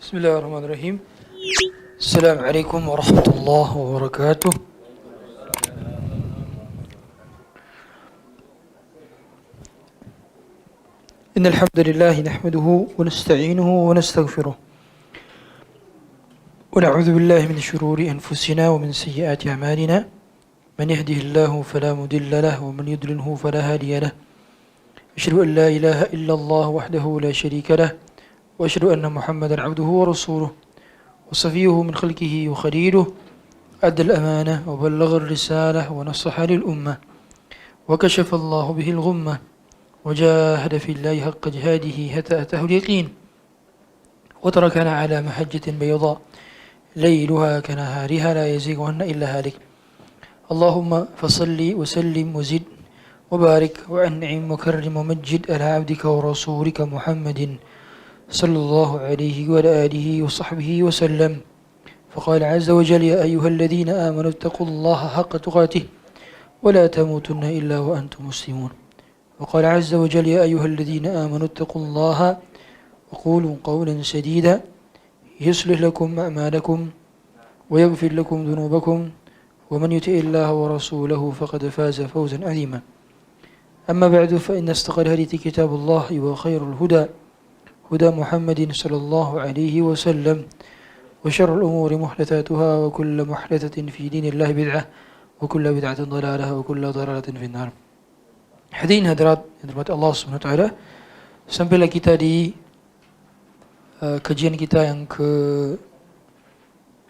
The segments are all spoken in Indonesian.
بسم الله الرحمن الرحيم. السلام عليكم ورحمة الله وبركاته. إن الحمد لله نحمده ونستعينه ونستغفره ونعوذ بالله من شرور أنفسنا ومن سيئات أعمالنا. من يهده الله فلا مضل له ومن يضلله فلا هادي له. أشهد أن لا إله إلا الله وحده لا شريك له وأشهد أن محمدا عبده ورسوله وصفيه من خلقه وخليله. أدى الأمانة وبلغ الرسالة ونصح للأمة وكشف الله به الغمة وجاهد في الله حق جهاده حتى أتاه اليقين وتركنا على محجة بيضاء ليلها كنهارها لا يزيغ عنها إلا هالك. اللهم فصل وسلم وزد وبارك وأنعم وكرم ومجد على عبدك ورسولك محمد صلى الله عليه وعلى آله وصحبه وسلم. فقال عز وجل: يا أيها الذين آمنوا اتقوا الله حق تقاته ولا تموتن إلا وأنتم مسلمون. وقال عز وجل: يا أيها الذين آمنوا اتقوا الله وقولوا قولا سديدا يصلح لكم أعمالكم ويغفر لكم ذنوبكم ومن يطع الله ورسوله فقد فاز فوزا عظيما. أما بعد فإن أصدق الحديث كتاب الله وخير الهدى هدى محمد صلى الله عليه وسلم وشر الأمور محدثاتها وكل محدثة في دين الله بدعة وكل بدعة ضلالة وكل ضلالة في النار. Hadirin hadirat yang dirahmati Allah Subhanahu wa taala, sampailah kita di kajian kita yang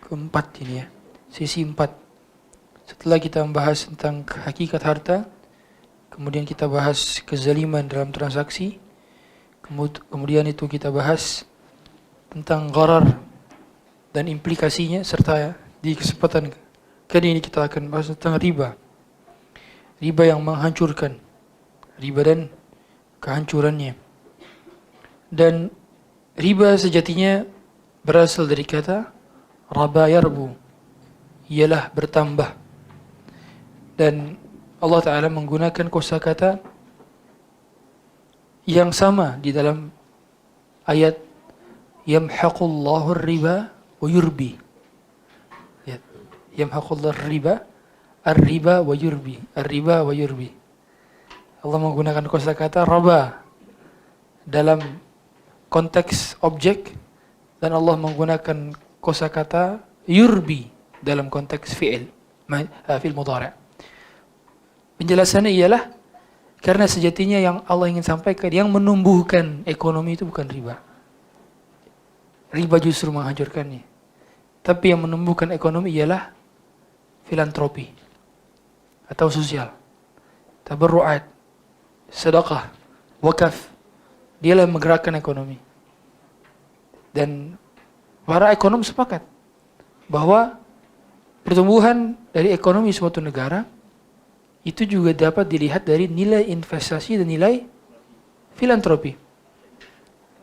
keempat ini ya, sesi 4. Setelah kita membahas tentang hakikat harta, kemudian kita bahas kezaliman dalam transaksi, kemudian itu kita bahas tentang gharar dan implikasinya, serta di kesempatan kali ini kita akan bahas tentang riba. Riba yang menghancurkan, riba dan kehancurannya. Dan riba sejatinya berasal dari kata raba yarbu, ialah bertambah. Dan Allah Ta'ala menggunakan kosakata yang sama di dalam ayat yamhaqullahu riba wa yurbi. Yamhaqullahu riba ar-riba wa yurbi, ar-riba wa yurbi. Allah menggunakan kosakata raba dalam konteks objek, dan Allah menggunakan kosakata yurbi dalam konteks fi'il mudhari'. Penjelasannya ialah karena sejatinya yang Allah ingin sampaikan, yang menumbuhkan ekonomi itu bukan riba. Riba justru menghancurkannya. Tapi yang menumbuhkan ekonomi ialah filantropi atau sosial, tabarru'at, sedekah, wakaf. Dialah yang menggerakkan ekonomi. Dan para ekonom sepakat bahwa pertumbuhan dari ekonomi suatu negara itu juga dapat dilihat dari nilai investasi dan nilai filantropi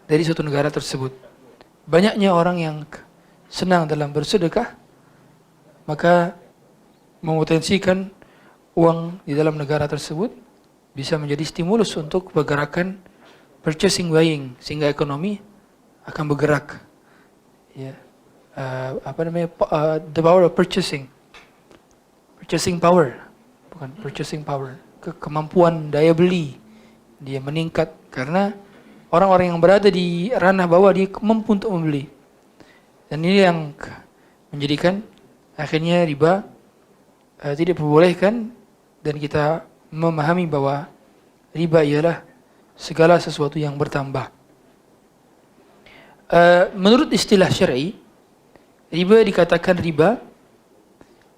dari suatu negara tersebut. Banyaknya orang yang senang dalam bersedekah, maka memotensikan uang di dalam negara tersebut bisa menjadi stimulus untuk pergerakan purchasing buying, sehingga ekonomi akan bergerak. Ya, the power of purchasing power, bukan purchasing power, kemampuan daya beli dia meningkat karena orang-orang yang berada di ranah bawah dia mampu untuk membeli. Dan ini yang menjadikan akhirnya riba tidak diperbolehkan, dan kita memahami bahwa riba ialah segala sesuatu yang bertambah. Menurut istilah syar'i, riba dikatakan riba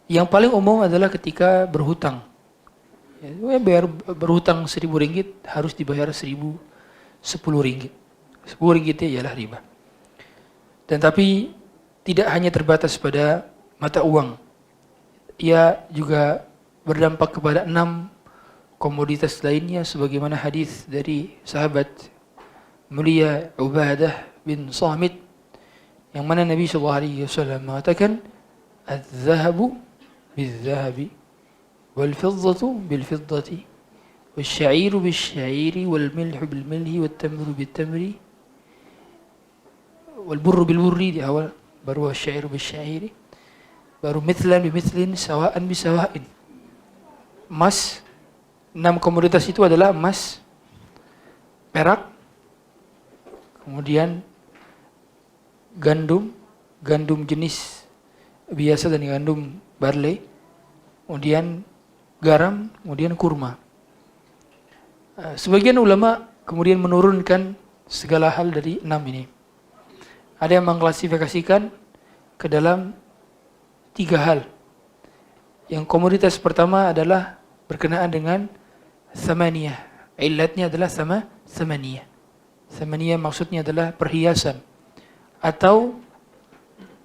yang paling umum adalah ketika berhutang. Ya, berhutang 1.000 ringgit harus dibayar 10 ringgit. 10 ringgit ialah riba. Dan tapi tidak hanya terbatas pada mata uang. Ia juga berdampak kepada 6 komoditas lainnya, sebagaimana hadis dari sahabat mulia Ubadah bin Samit, yang mana Nabi SAW mengatakan, "Az-zahabu bil-zahabi, wal-fiddatu bil-fiddati, wal-sya'iru bil-syairi, wal-milhu bil-milhi, wal-tamru bil-tamri, wal burru bil burri di awal, baru wasyairu bis syairi, baru mithlan bi mithlin, sawaan bi sawain. Emas, 6 komoditas itu adalah emas, perak, kemudian gandum jenis biasa dan gandum barley, kemudian garam, kemudian kurma. Sebagian ulama kemudian menurunkan segala hal dari 6 ini. Ada yang mengklasifikasikan ke dalam 3 hal. Yang komoditas pertama adalah berkenaan dengan samaniyah. Illatnya adalah samaniyah. Samaniyah maksudnya adalah perhiasan atau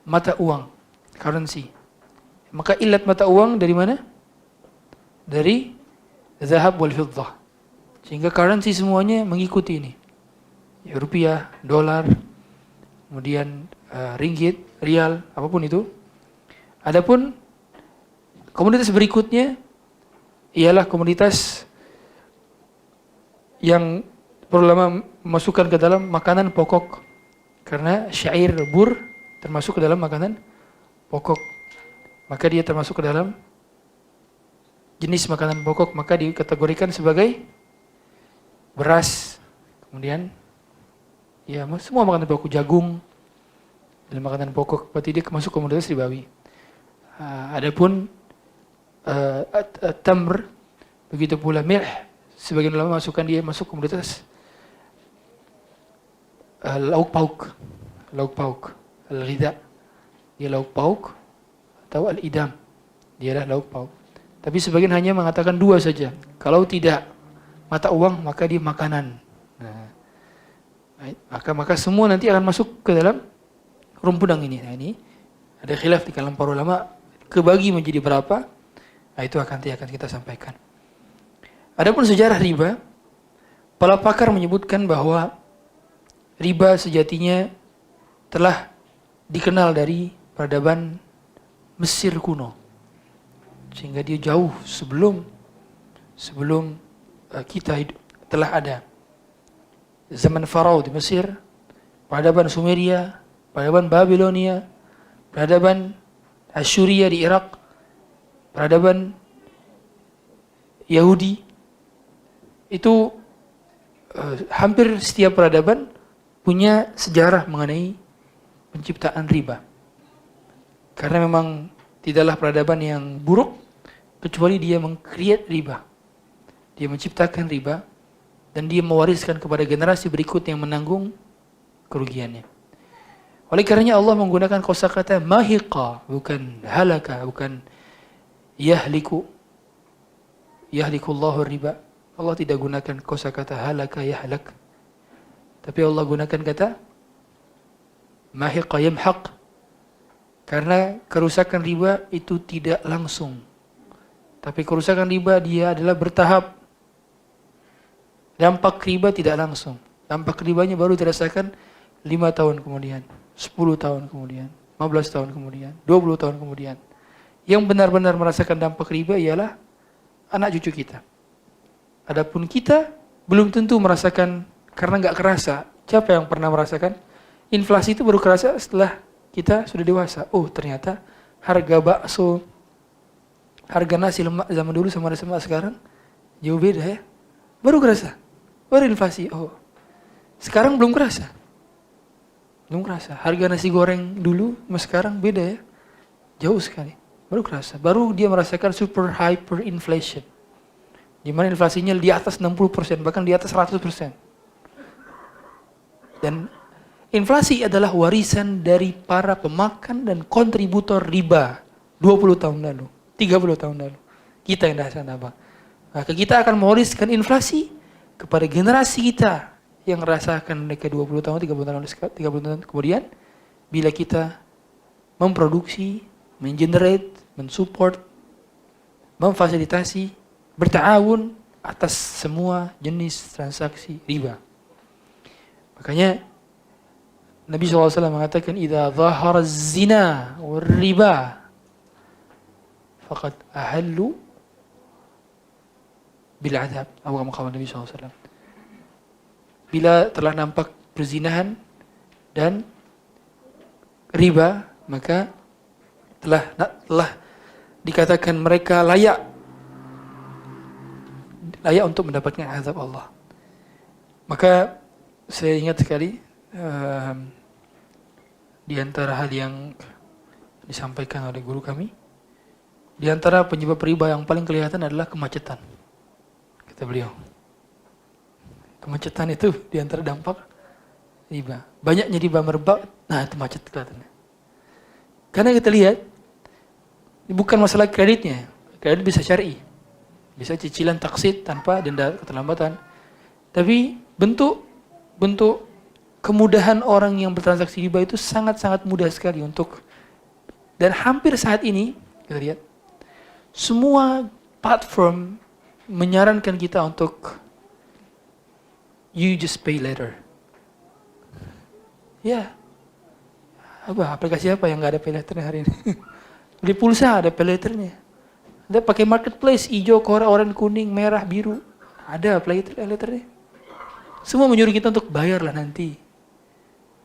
mata uang, currency. Maka illat mata uang dari mana? Dari zahab wal fiddah. Sehingga currency semuanya mengikuti ini. Ya, rupiah, dolar, kemudian ringgit, rial, apapun itu. Adapun komoditas berikutnya ialah komoditas yang perlu lama masukkan ke dalam makanan pokok. Karena syair bur termasuk ke dalam makanan pokok. Maka dia termasuk ke dalam jenis makanan pokok, maka dikategorikan sebagai beras. Kemudian ya semua makanan pokok, jagung dan makanan pokok, berarti dia masuk komoditas ribawi. Adapun tamr, begitu pula milh, sebagian ulama masukkan dia masuk komoditas lauk pauk, al-ghidha, dia lauk pauk, atau al-idam, dia adalah lauk pauk. Tapi sebagian hanya mengatakan 2 saja. Kalau tidak mata uang, maka dia makanan. Nah, maka semua nanti akan masuk ke dalam rumpudang ini. Nah, ini ada khilaf di kalangan para ulama, kebagi menjadi berapa. Nah, itu akan kita sampaikan. Adapun sejarah riba, para pakar menyebutkan bahwa riba sejatinya telah dikenal dari peradaban Mesir kuno. Sehingga dia jauh sebelum kita telah ada. Zaman Farao di Mesir, peradaban Sumeria, peradaban Babilonia, peradaban Asyuria di Irak, peradaban Yahudi. Itu hampir setiap peradaban punya sejarah mengenai penciptaan riba. Karena memang tidaklah peradaban yang buruk kecuali dia meng-create riba. Dia menciptakan riba dan dia mewariskan kepada generasi berikut yang menanggung kerugiannya. Oleh karenanya Allah menggunakan kosakata mahiqa, bukan halaka, bukan yahliku. Yahlikullahu riba. Allah tidak gunakan kosakata halaka yahlak. Tapi Allah gunakan kata mahiqa yamhaq. Karena kerusakan riba itu tidak langsung. Tapi kerusakan riba dia adalah bertahap. Dampak riba tidak langsung. Dampak ribanya baru dirasakan 5 tahun kemudian, 10 tahun kemudian, 15 tahun kemudian, 20 tahun kemudian. Yang benar-benar merasakan dampak riba ialah anak cucu kita. Adapun kita belum tentu merasakan karena nggak kerasa. Siapa yang pernah merasakan? Inflasi itu baru kerasa setelah kita sudah dewasa. Oh, ternyata harga bakso, harga nasi lemak zaman dulu sama nasi lemak sekarang jauh beda ya. Baru kerasa. Baru inflasi. Oh. Sekarang belum kerasa. Belum kerasa. Harga nasi goreng dulu sama sekarang beda ya. Jauh sekali. Baru kerasa. Baru dia merasakan super hyper inflation. Di mana inflasinya di atas 60%, bahkan di atas 100%. Dan inflasi adalah warisan dari para pemakan dan kontributor riba 20 tahun lalu, 30 tahun lalu. Kita yang rasakan apa? Maka kita akan mewariskan inflasi kepada generasi kita yang merasakan mereka 20 tahun, 30 tahun kemudian, bila kita memproduksi, mengenerate, mensupport, memfasilitasi, bertawun atas semua jenis transaksi riba. Makanya Nabi SAW mengatakan, "Idza dhahara az-zina war-riba faqad ahallu bil 'adzab." Atau kama Nabi SAW. Bila telah nampak perzinahan dan riba, maka telah dikatakan mereka layak untuk mendapatkan azab Allah. Maka saya ingat sekali di antara hal yang disampaikan oleh guru kami, di antara penyebab riba yang paling kelihatan adalah kemacetan. Kata beliau, kemacetan itu di antara dampak riba. Banyaknya riba merebak, nah itu macet kelihatannya. Karena kita lihat, bukan masalah kreditnya. Kredit bisa syar'i, bisa cicilan taksid tanpa denda keterlambatan. Tapi bentuk kemudahan orang yang bertransaksi riba itu sangat-sangat mudah sekali untuk, dan hampir saat ini kita lihat semua platform menyarankan kita untuk you just pay later. Ya, aplikasi apa yang nggak ada pay laternya hari ini? Beli pulsa ada pay laternya. Ada pakai marketplace hijau, oranye, kuning, merah, biru, ada pay laternya. Semua menyuruh kita untuk bayarlah nanti.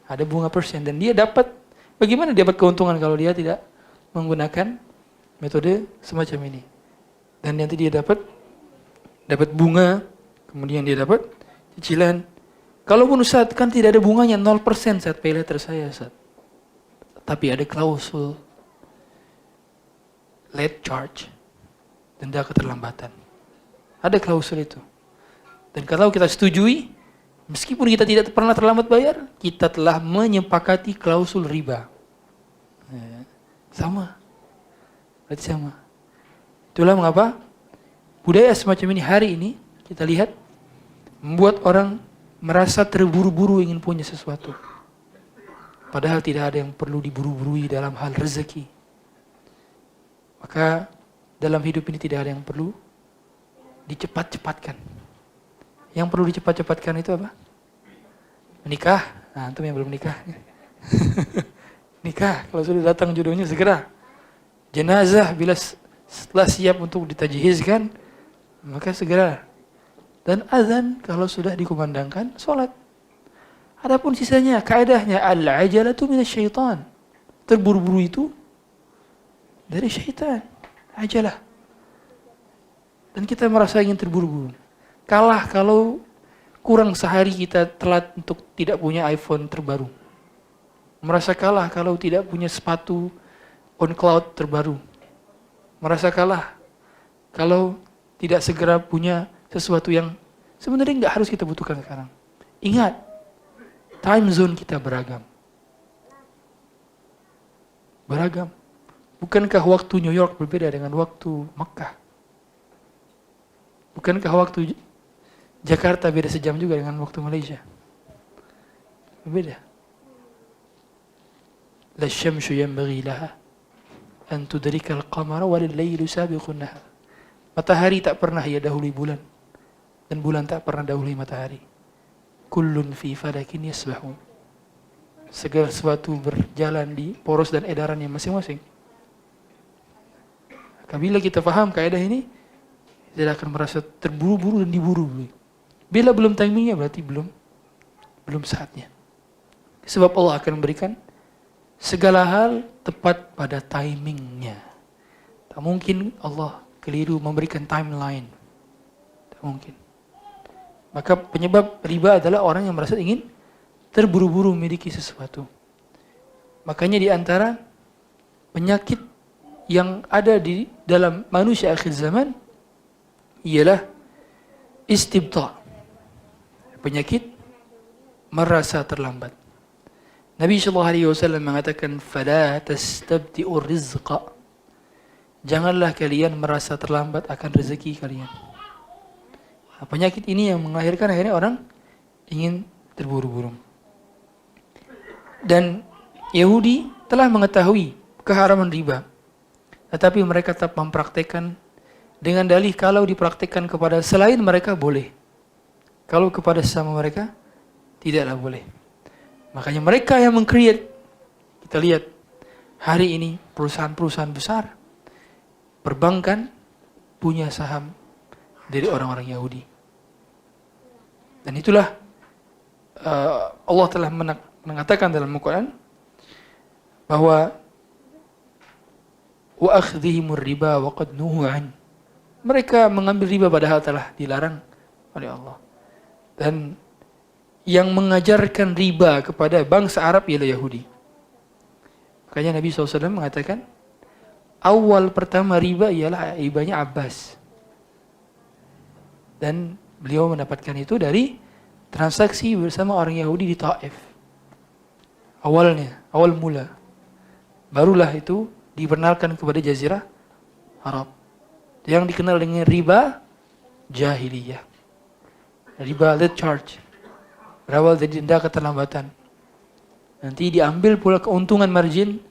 Ada bunga persen dan dia dapat. Bagaimana dia dapat keuntungan kalau dia tidak menggunakan metode semacam ini? Dan nanti dia dapat bunga, kemudian dia dapat cicilan. Kalaupun Ustaz kan tidak ada bunganya 0% saat pay later saya Ustaz. Tapi ada klausul late charge, denda keterlambatan. Ada klausul itu. Dan kalau kita setujui, meskipun kita tidak pernah terlambat bayar, kita telah menyepakati klausul riba. Sama. Berarti sama. Itulah mengapa budaya semacam ini hari ini kita lihat membuat orang merasa terburu-buru ingin punya sesuatu. Padahal tidak ada yang perlu diburu-burui dalam hal rezeki. Maka dalam hidup ini tidak ada yang perlu dicepat-cepatkan. Yang perlu dicepat-cepatkan itu apa? Menikah. Nah, antum yang belum nikah. Nikah, kalau sudah datang jodohnya segera. Jenazah bila setelah siap untuk ditajhizkan, maka segera. Dan azan kalau sudah dikumandangkan, sholat. Adapun sisanya, kaedahnya al-ajalatu minasyaitan. Terburu-buru itu dari syaitan. Ajalah. Dan kita merasa ingin terburu-buru. Kalah kalau kurang sehari kita telat untuk tidak punya iPhone terbaru. Merasa kalah kalau tidak punya sepatu on cloud terbaru. Merasa kalah kalau tidak segera punya sesuatu yang sebenarnya nggak harus kita butuhkan sekarang. Ingat, time zone kita beragam. Beragam. Bukankah waktu New York berbeda dengan waktu Makkah? Bukankah waktu Jakarta beda sejam juga dengan waktu Malaysia? Berbeda. La syamsu yanbaghi laha an tudrika al-qamara wal laylu sabiqun nahar. Matahari tak pernah ia dahului bulan dan bulan tak pernah dahului matahari. Kullun fi falakin yasbahun. Segala sesuatu berjalan di poros dan edarannya masing-masing. Bila kita paham kaidah ini, tidak akan merasa terburu-buru dan diburu. Bila belum timingnya berarti belum saatnya. Sebab Allah akan memberikan segala hal tepat pada timingnya. Tak mungkin Allah keliru memberikan timeline. Tak mungkin. Maka penyebab riba adalah orang yang merasa ingin terburu-buru memiliki sesuatu. Makanya di antara penyakit yang ada di dalam manusia akhir zaman ialah istibta'. Penyakit merasa terlambat. Nabi SAW mengatakan, "Fala tastabti'ur rizqa." Janganlah kalian merasa terlambat akan rezeki kalian. Nah, penyakit ini yang melahirkan akhirnya orang ingin terburu-buru. Dan Yahudi telah mengetahui keharaman riba, tetapi mereka tetap mempraktekkan dengan dalih kalau dipraktekkan kepada selain mereka boleh. Kalau kepada sesama mereka tidaklah boleh. Makanya mereka yang meng-create, kita lihat hari ini perusahaan-perusahaan besar, perbankan punya saham dari orang-orang Yahudi. Dan itulah Allah telah mengatakan dalam Al-Quran, bahwa wa akhdhihimur riba wa qad nuhu an. Mereka mengambil riba padahal telah dilarang oleh Allah. Dan yang mengajarkan riba kepada bangsa Arab ialah Yahudi. Makanya Nabi SAW mengatakan, awal pertama riba ialah ribanya Abbas. Dan beliau mendapatkan itu dari transaksi bersama orang Yahudi di Taif. Awalnya, awal mula. Barulah itu diperkenalkan kepada Jazirah Arab. Yang dikenal dengan riba jahiliyah. Riba late charge. Berawal dari denda keterlambatan. Nanti diambil pula keuntungan margin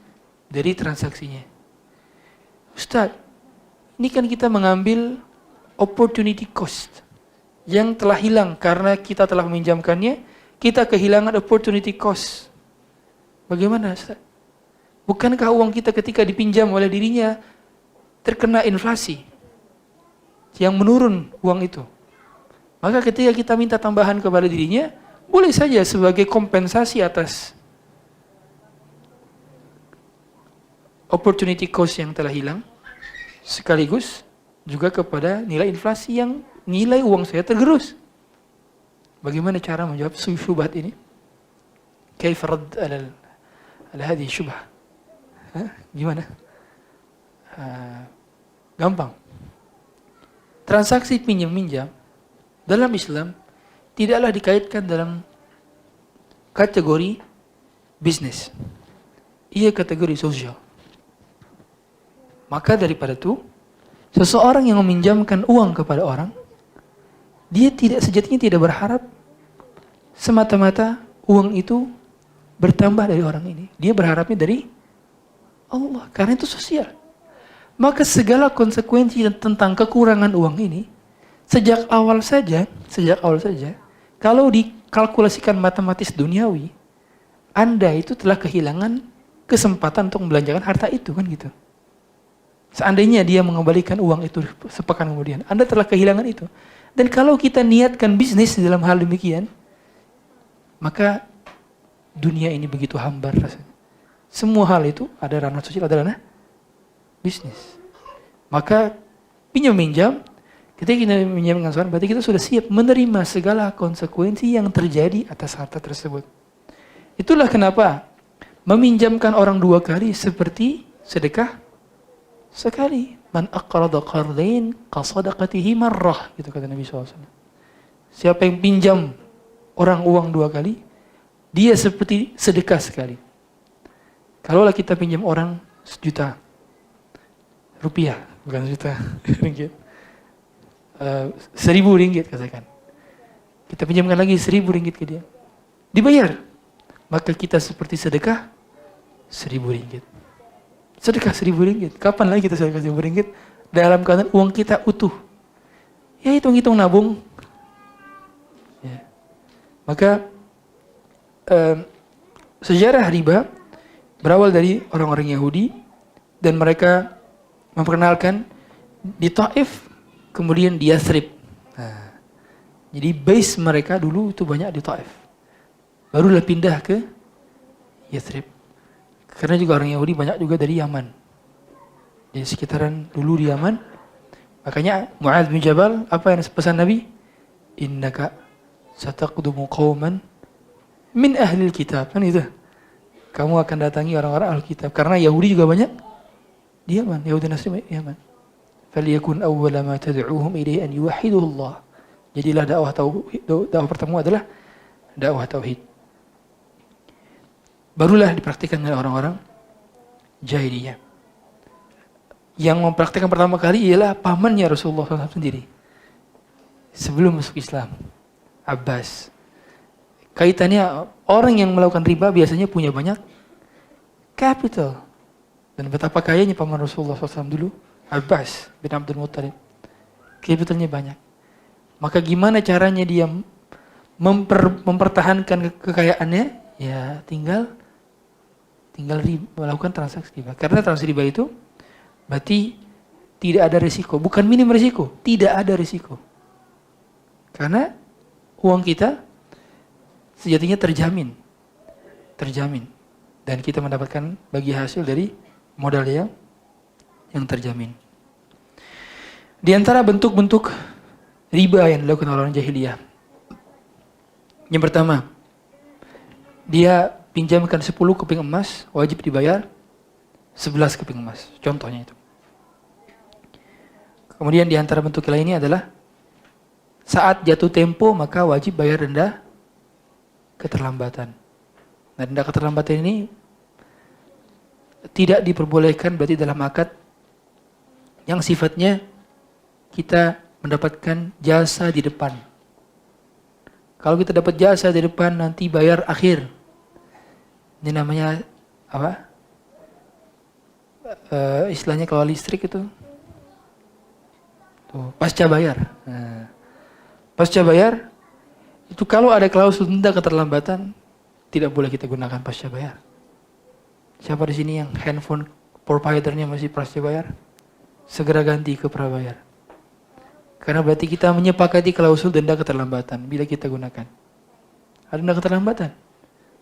dari transaksinya. Ustaz, ini kan kita mengambil opportunity cost yang telah hilang karena kita telah meminjamkannya, kita kehilangan opportunity cost. Bagaimana, Ustaz? Bukankah uang kita ketika dipinjam oleh dirinya terkena inflasi yang menurun uang itu? Maka ketika kita minta tambahan kepada dirinya, boleh saja sebagai kompensasi atas opportunity cost yang telah hilang, sekaligus juga kepada nilai inflasi yang nilai uang saya tergerus. Bagaimana cara menjawab syubhat ini? Kaifa radd ala hadhihi syubhah? Gimana? Gampang. Transaksi pinjam-minjam dalam Islam tidaklah dikaitkan dalam kategori bisnis. Ia kategori sosial. Maka daripada itu, seseorang yang meminjamkan uang kepada orang, dia sejatinya tidak berharap semata-mata uang itu bertambah dari orang ini. Dia berharapnya dari Allah, karena itu sosial. Maka segala konsekuensi tentang kekurangan uang ini, sejak awal saja, kalau dikalkulasikan matematis duniawi, Anda itu telah kehilangan kesempatan untuk membelanjakan harta itu, kan gitu. Seandainya dia mengembalikan uang itu sepekan kemudian, Anda telah kehilangan itu. Dan kalau kita niatkan bisnis dalam hal demikian, maka dunia ini begitu hambar rasanya. Semua hal itu ada ranah sosial, ada ranah bisnis. Maka pinjam-minjam, ketika kita meminjamkan sesuatu, berarti kita sudah siap menerima segala konsekuensi yang terjadi atas harta tersebut. Itulah kenapa meminjamkan orang 2 kali seperti sedekah sekali. Man aqrada qardain qasadaqatihi marrah, gitu kata Nabi SAW. Siapa yang pinjam orang uang 2 kali, dia seperti sedekah sekali. Kalaulah kita pinjam orang 1 juta rupiah, bukan juta ringgit, 1.000 ringgit katakan, kita pinjamkan lagi 1.000 ringgit ke dia, dibayar, maka kita seperti sedekah 1.000 ringgit. Sedekah 1.000 ringgit. Kapan lagi kita sedekah 1.000 ringgit? Dalam keadaan uang kita utuh. Ya hitung-hitung nabung. Ya. Maka sejarah riba berawal dari orang-orang Yahudi, dan mereka memperkenalkan di Taif, kemudian di Yathrib. Nah, jadi base mereka dulu itu banyak di Taif. Barulah pindah ke Yathrib. Karena juga orang Yahudi banyak juga dari Yaman. Di sekitaran dulu di Yaman. Makanya Mu'adz bin Jabal, apa yang pesan Nabi? Innaka sataqdumu qauman min ahlil kitab. Kan itu. Kamu akan datangi orang-orang ahli kitab. Karena Yahudi juga banyak di Yaman. Yahudi Nasrani di Yaman. Falyakun awwala ma tad'uuhum ilaihi an yuwahhidullah. Jadilah dakwah pertama adalah dakwah tauhid. Barulah dipraktikkan oleh orang-orang jahiliyah. Yang mempraktikkan pertama kali ialah pamannya Rasulullah SAW sendiri. Sebelum masuk Islam, Abbas. Kaitannya, orang yang melakukan riba biasanya punya banyak capital. Dan betapa kayanya paman Rasulullah SAW dulu, Abbas bin Abdul Muttalib. Capitalnya banyak. Maka gimana caranya dia mempertahankan kekayaannya? Ya tinggal melakukan transaksi riba. Karena transaksi riba itu berarti tidak ada risiko. Bukan minim risiko, tidak ada risiko. Karena uang kita sejatinya terjamin. dan kita mendapatkan bagi hasil dari modal yang terjamin. Di antara bentuk-bentuk riba yang dilakukan oleh orang jahiliyah, yang pertama, dia pinjamkan 10 keping emas, wajib dibayar 11 keping emas. Contohnya itu. Kemudian di antara bentuk lainnya adalah saat jatuh tempo maka wajib bayar denda keterlambatan. Nah, denda keterlambatan ini tidak diperbolehkan berarti dalam akad yang sifatnya kita mendapatkan jasa di depan. Kalau kita dapat jasa di depan nanti bayar akhir. Ini namanya apa? Istilahnya kalau listrik itu tuh, pasca bayar. Nah, pasca bayar itu kalau ada klausul denda keterlambatan tidak boleh kita gunakan pasca bayar. Siapa di sini yang handphone providernya masih pasca bayar? Segera ganti ke prabayar. Karena berarti kita menyepakati klausul denda keterlambatan bila kita gunakan. Ada denda keterlambatan.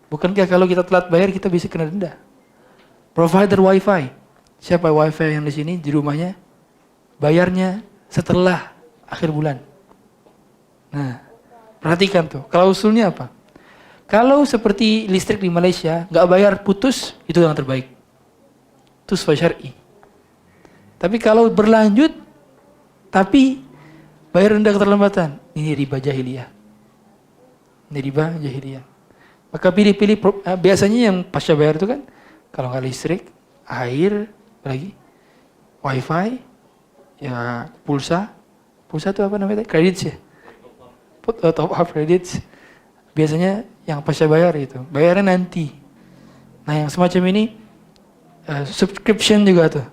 Bukankah kalau kita telat bayar kita bisa kena denda? Provider wifi. Siapa wifi yang di sini di rumahnya? Bayarnya setelah akhir bulan. Nah, perhatikan tuh, klausulnya apa? Kalau seperti listrik di Malaysia, nggak bayar putus, itu yang terbaik. Itu sesuai syar'i. Tapi kalau berlanjut, tapi bayar denda keterlambatan, ini riba jahiliyah. Ini riba jahiliyah. Maka pilih-pilih, biasanya yang pasca bayar itu kan, kalau nggak listrik, air, lagi, wifi, ya pulsa itu apa namanya? Kredit ya? Top up kredit. Biasanya yang pasca bayar itu, bayarnya nanti. Nah yang semacam ini, subscription juga tuh.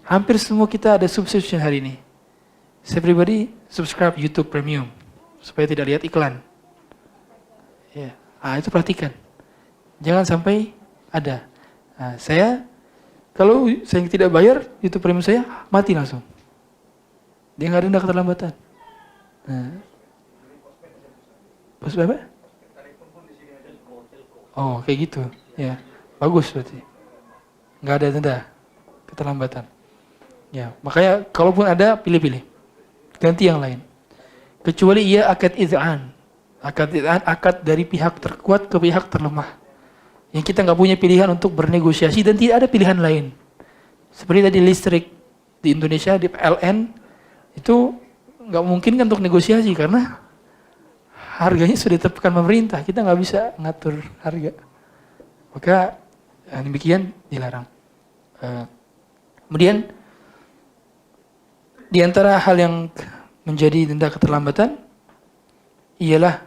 Hampir semua kita ada subscription hari ini. Saya pribadi subscribe YouTube Premium, supaya tidak lihat iklan. Ya, itu perhatikan. Jangan sampai ada. Nah, kalau saya tidak bayar YouTube Premium saya, mati langsung. Dia nggak ada denda keterlambatan. Nah, bos apa? Oh, kayak gitu. Ya, bagus berarti. Nggak ada denda keterlambatan. Ya, makanya kalaupun ada, pilih-pilih. Ganti yang lain. Kecuali ia akad iz'an. Akad iz'an, akad dari pihak terkuat ke pihak terlemah. Yang kita nggak punya pilihan untuk bernegosiasi dan tidak ada pilihan lain. Seperti tadi listrik di Indonesia, di PLN, itu nggak mungkin kan untuk negosiasi karena harganya sudah ditetapkan pemerintah, kita nggak bisa ngatur harga. Maka demikian dilarang. Kemudian di antara hal yang menjadi denda keterlambatan ialah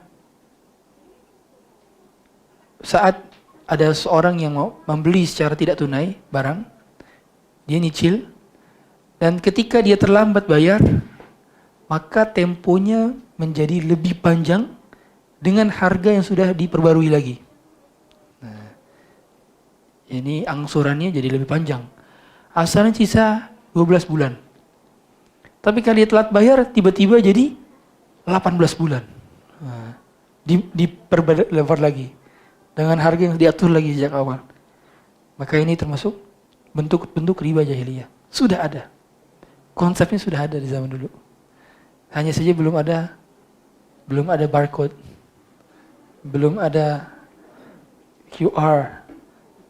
saat ada seorang yang mau membeli secara tidak tunai barang, dia nyicil, dan ketika dia terlambat bayar, maka temponya menjadi lebih panjang dengan harga yang sudah diperbarui lagi. Nah, ini angsurannya jadi lebih panjang. Asalnya sisa 12 bulan. Tapi kalau dia telat bayar, tiba-tiba jadi 18 bulan. Nah, diperlebar lagi. Dengan harga yang diatur lagi sejak awal. Maka ini termasuk bentuk-bentuk riba jahiliyah. Sudah ada. Konsepnya sudah ada di zaman dulu. Hanya saja belum ada barcode. Belum ada QR.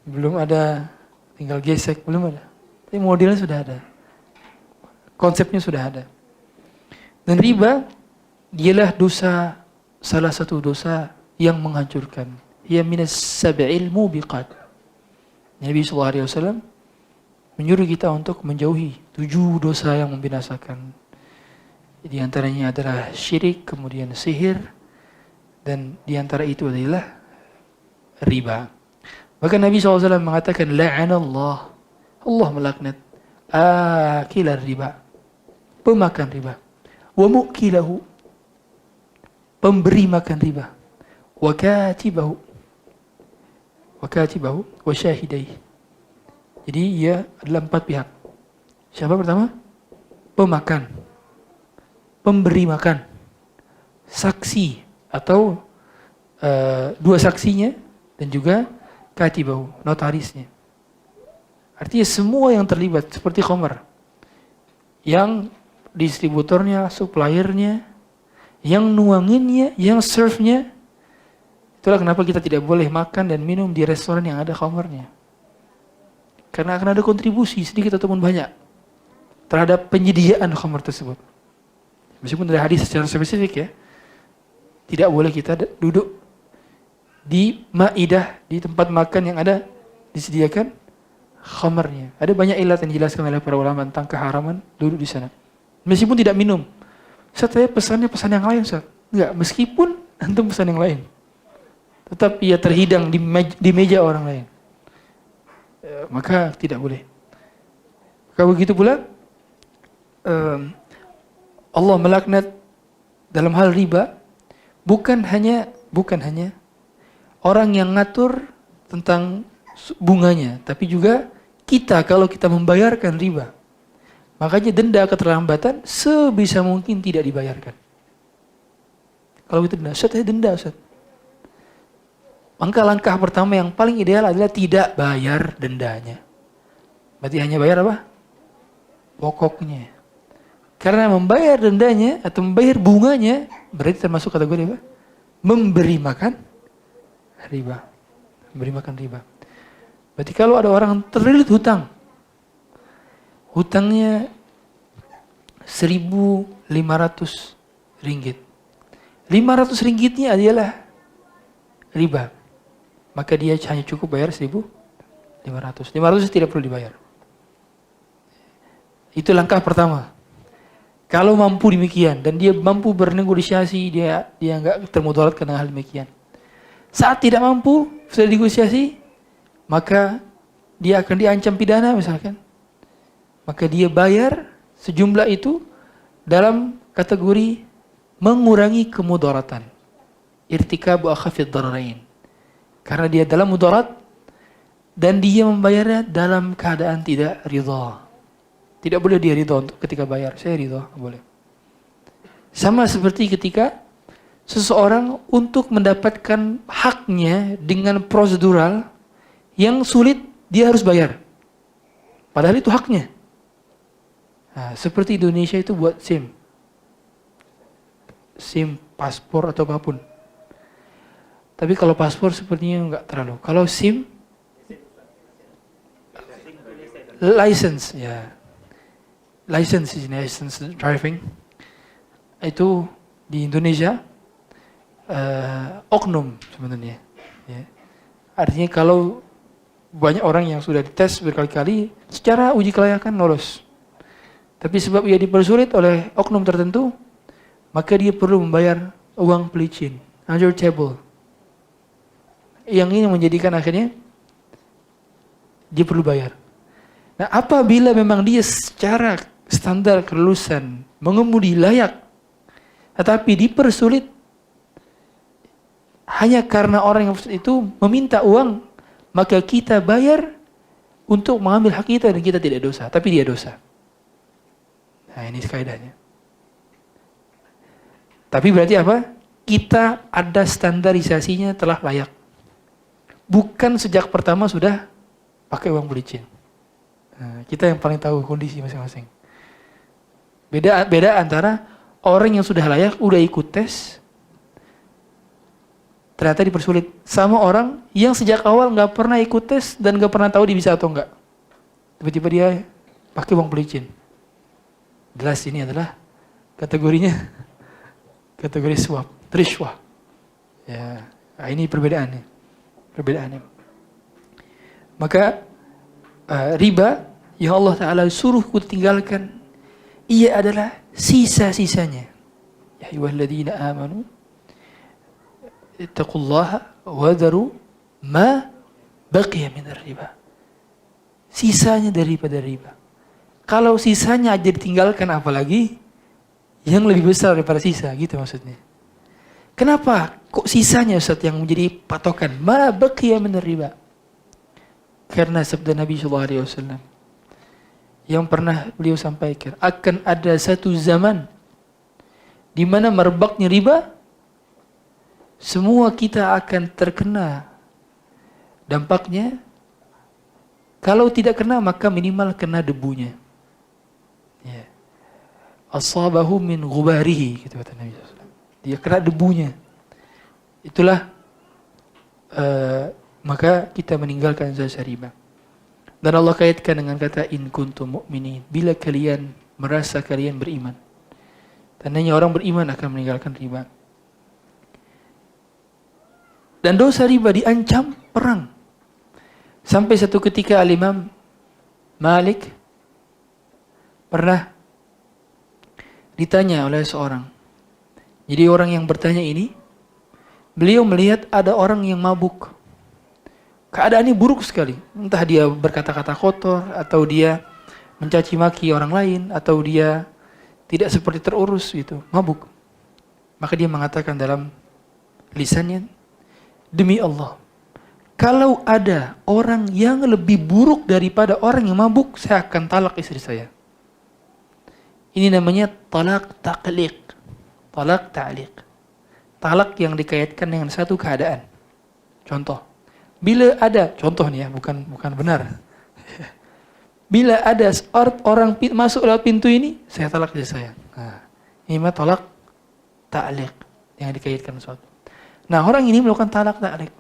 Belum ada tinggal gesek, belum ada. Tapi modelnya sudah ada. Konsepnya sudah ada. Dan riba dialah dosa, salah satu dosa yang menghancurkan. Ya minas sab'il mubiqat. Nabi SAW menyuruh kita untuk menjauhi 7 dosa yang membinasakan. Di antaranya adalah syirik, kemudian sihir, dan di antara itu adalah riba. Maka Nabi SAW mengatakan, la'anallah, Allah melaknat akilar riba, pemakan riba, wa mu'kilahu, pemberi makan riba, wa katibahu, wa syahidai. Jadi ia adalah 4 pihak. Siapa pertama? Pemakan, pemberi makan, saksi atau 2 saksinya, dan juga katibahu, notarisnya. Artinya semua yang terlibat seperti khamar, yang distributornya, suppliernya, yang nuanginnya, yang serve-nya. Itulah kenapa kita tidak boleh makan dan minum di restoran yang ada khamarnya. Karena akan ada kontribusi sedikit ataupun banyak terhadap penyediaan khamar tersebut. Meskipun ada hadis secara spesifik ya, tidak boleh kita duduk di maidah, di tempat makan yang ada disediakan khamarnya. Ada banyak ilat yang dijelaskan oleh para ulama tentang keharaman duduk di sana. Meskipun tidak minum. Ustaz, saya pesannya pesan yang lain, Ustaz. Enggak, meskipun antum pesan yang lain, tetap ia terhidang di meja orang lain. Maka tidak boleh. Kalau begitu pula Allah melaknat dalam hal riba bukan hanya orang yang ngatur tentang bunganya, tapi juga kita kalau kita membayarkan riba. Makanya denda keterlambatan sebisa mungkin tidak dibayarkan. Kalau itu denda, Ustaz, denda, Ustaz. Maka langkah pertama yang paling ideal adalah tidak bayar dendanya. Berarti hanya bayar apa? Pokoknya. Karena membayar dendanya atau membayar bunganya berarti termasuk kategori apa? Memberi makan riba. Memberi makan riba. Berarti kalau ada orang terlilit hutang, hutangnya 1.500 ringgit. 500 ringgitnya adalah riba. Maka dia hanya cukup bayar 1.500. 500 tidak perlu dibayar. Itu langkah pertama. Kalau mampu demikian dan dia mampu bernegosiasi, dia enggak termudarat karena hal demikian. Saat tidak mampu, sudah negosiasi, maka dia akan diancam pidana misalkan. Maka dia bayar sejumlah itu dalam kategori mengurangi kemudaratan. Irtikabu akhafid dararain. Karena dia dalam mudarat dan dia membayarnya dalam keadaan tidak ridha. Tidak boleh dia ridha untuk ketika bayar. Saya ridha, boleh. Sama seperti ketika seseorang untuk mendapatkan haknya dengan prosedural yang sulit, dia harus bayar. Padahal itu haknya. Nah, seperti Indonesia itu buat SIM, paspor atau apapun. Tapi kalau paspor sepertinya enggak terlalu. Kalau SIM, license, ya, license driving, itu di Indonesia oknum sebenarnya. Ya. Artinya kalau banyak orang yang sudah dites berkali-kali, secara uji kelayakan lolos. Tapi sebab ia dipersulit oleh oknum tertentu, maka dia perlu membayar uang pelicin, under table. Yang ini menjadikan akhirnya dia perlu bayar. Nah, apabila memang dia secara standar kelulusan mengemudi layak, tetapi dipersulit hanya karena orang yang itu meminta uang, maka kita bayar untuk mengambil hak kita dan kita tidak dosa, tapi dia dosa. Nah, ini kaidahnya. Tapi berarti apa? Kita ada standarisasinya telah layak. Bukan sejak pertama sudah pakai uang pelicin. Nah, kita yang paling tahu kondisi masing-masing. Beda antara orang yang sudah layak, udah ikut tes, ternyata dipersulit. Sama orang yang sejak awal nggak pernah ikut tes dan nggak pernah tahu dia bisa atau enggak. Tiba-tiba dia pakai uang pelicin. Jelas ini adalah kategorinya kategori suap, rishwah. Ya, nah ini perbedaannya. Maka riba yang Allah Ta'ala suruh kita tinggalkan, ia adalah sisa-sisanya. Ya ayyuhalladzina amanu ittaqullaha wa dharu ma baqiya minar riba. Sisanya daripada riba. Kalau sisanya aja ditinggalkan, apalagi yang lebih besar daripada sisa, gitu maksudnya. Kenapa kok sisanya, Ustaz, yang menjadi patokan? Ma baqiya minar riba. Karena sabda Nabi SAW yang pernah beliau sampaikan, akan ada satu zaman di mana merebaknya riba, semua kita akan terkena Dampaknya, kalau tidak kena maka minimal kena debunya. Ya. Asabahu min ghubarihi, gitu kata Nabi SAW. Dia kena debunya. Itulah maka kita meninggalkan zat riba. Dan Allah kaitkan dengan kata in kuntum mu'minin, bila kalian merasa kalian beriman. Tandanya orang beriman akan meninggalkan riba. Dan dosa riba diancam perang. Sampai satu ketika Al-Imam Malik pernah ditanya oleh seorang. Jadi orang yang bertanya ini, beliau melihat ada orang yang mabuk. Keadaannya buruk sekali. Entah dia berkata-kata kotor, atau dia mencaci maki orang lain, atau dia tidak seperti terurus gitu, mabuk. Maka dia mengatakan dalam lisannya, demi Allah, kalau ada orang yang lebih buruk daripada orang yang mabuk, saya akan talak istri saya. Ini namanya talak taqliq. Talak ta'liq. Talak yang dikaitkan dengan satu keadaan. Contoh, bila ada, contoh nih ya, bukan benar. Bila ada orang masuk lewat pintu ini, saya talak istri saya. Nah, ini mah talak ta'liq yang dikaitkan sesuatu. Nah, orang ini melakukan talak ta'liq.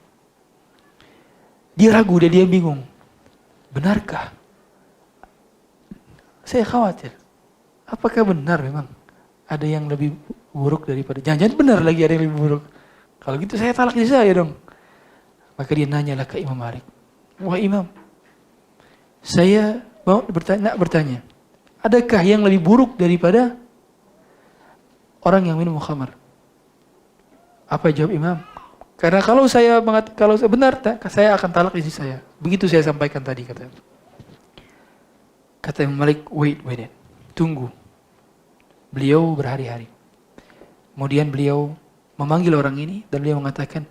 Dia ragu, dia bingung. Benarkah? Saya khawatir. Apakah benar memang ada yang lebih buruk daripada, jangan-jangan benar lagi ada yang lebih buruk. Kalau gitu saya talak istri saya dong. Maka dia nanyalah ke Imam Malik. Wah Imam, saya mau bertanya, adakah yang lebih buruk daripada orang yang minum khamar? Apa jawab Imam? Karena kalau saya benar, saya akan talak istri saya. Begitu saya sampaikan tadi, kata Imam Malik, wait, tunggu. Beliau berhari-hari. Kemudian beliau memanggil orang ini dan beliau mengatakan,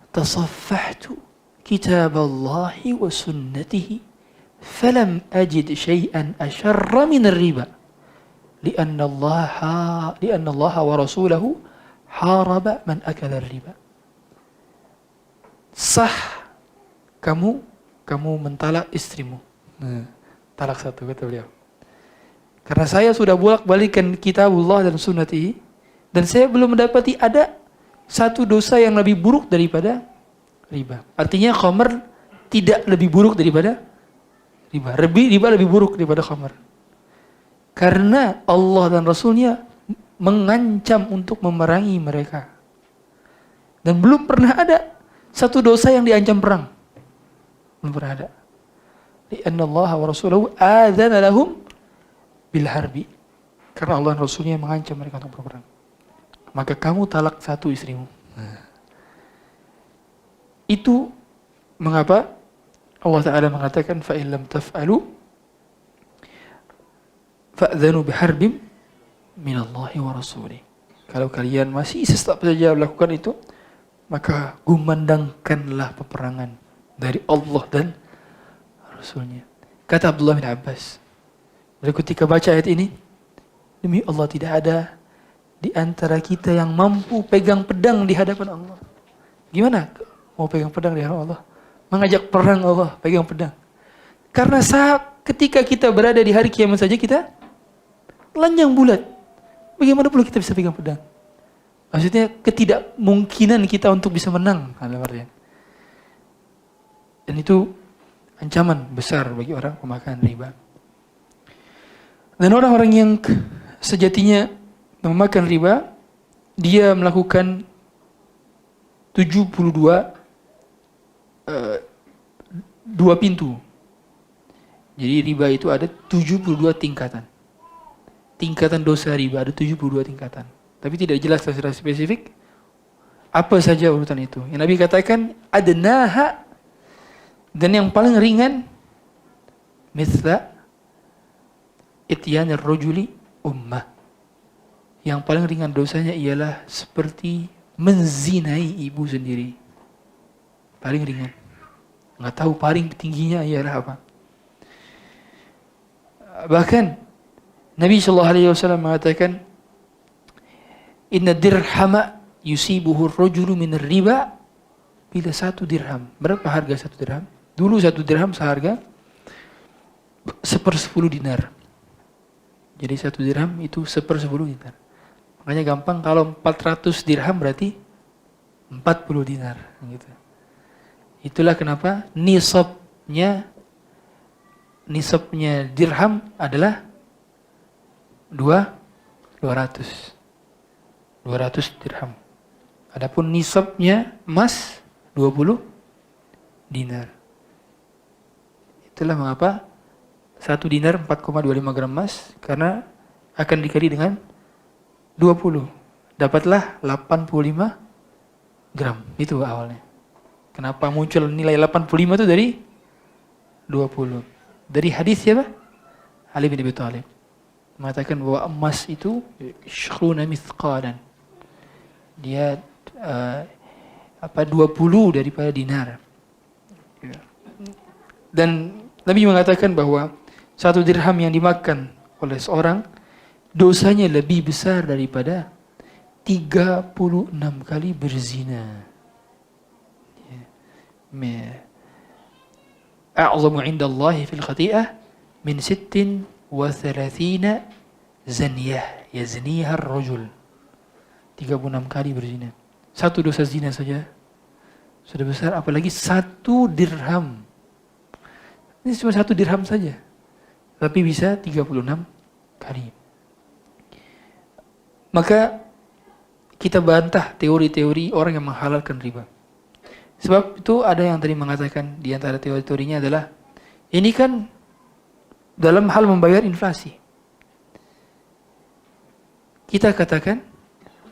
tasaffahtu kitab Allahi wa sunnatihi falam ajid syai'an asyarra min riba lianna Allah wa rasulahu haraba man akala riba. Sah kamu mentalak istrimu. Talak satu, kata beliau. Karena saya sudah bolak-balikan kitabullah dan sunnati, dan saya belum mendapati ada satu dosa yang lebih buruk daripada riba. Artinya khamar tidak lebih buruk daripada riba. Riba lebih buruk daripada khamar. Karena Allah dan Rasulnya mengancam untuk memerangi mereka. Dan belum pernah ada satu dosa yang diancam perang. Belum pernah ada. Lianna Allah wa Rasulahu adzana lahum bil harbi. Karena Allah dan Rasulnya mengancam mereka untuk berperang. Maka kamu talak satu istrimu. Itu mengapa Allah Ta'ala mengatakan fa'in lam taf'alu fa'dzanu biharbim minallahi wa rasulih. Kalau kalian masih tetap saja melakukan itu, maka gumandangkanlah peperangan dari Allah dan Rasulnya. Kata Abdullah bin Abbas, ketika baca ayat ini, demi Allah tidak ada di antara kita yang mampu pegang pedang di hadapan Allah. Gimana mau pegang pedang di hadapan Allah? Mengajak perang Allah, pegang pedang. Karena ketika kita berada di hari kiamat saja kita telanjang bulat. Bagaimana pula kita bisa pegang pedang? Maksudnya ketidakmungkinan kita untuk bisa menang. Dan itu ancaman besar bagi orang pemakan riba. Dan orang-orang yang sejatinya memakan riba, dia melakukan 2 pintu. Jadi riba itu ada 72 tingkatan. Tingkatan dosa riba ada 72 tingkatan. Tapi tidak jelas secara spesifik apa saja urutan itu. Yang Nabi katakan adnaha, dan yang paling ringan mithla ityanir rajuli ummah. Yang paling ringan dosanya ialah seperti menzinai ibu sendiri. Paling ringan. Nggak tahu paling tingginya ialah apa. Bahkan Nabi SAW mengatakan, inna dirhama yusibuhu ar-rajulu min riba bila 1 dirham. Berapa harga 1 dirham? Dulu 1 dirham seharga 1/10 dinar. Jadi 1 dirham itu 1/10 dinar. Makanya gampang, kalau 400 dirham berarti 40 dinar. Gitu. Itulah kenapa nisabnya dirham adalah 200 dirham. Adapun nisabnya emas 20 dinar. Itulah mengapa 1 dinar 4,25 gram emas, karena akan dikali dengan 20. Dapatlah 85 gram. Itu awalnya. Kenapa muncul nilai 85 itu dari 20. Dari hadis siapa? Ali bin Abi Thalib mengatakan bahwa emas itu 20 mithqalan. Dia 20 daripada dinar. Dan Nabi mengatakan bahwa 1 dirham yang dimakan oleh seorang dosanya lebih besar daripada 36 kali berzina. A'zamu 'inda Allahi fil khati'ah min 36 zaniyah yazniha ar-rajul. 36 kali berzina. 1 dosa zina saja sudah besar, apalagi 1 dirham. Ini cuma 1 dirham saja, tapi bisa 36 kali. Maka kita bantah teori-teori orang yang menghalalkan riba. Sebab itu ada yang tadi mengatakan di antara teori-teorinya adalah ini kan dalam hal membayar inflasi. Kita katakan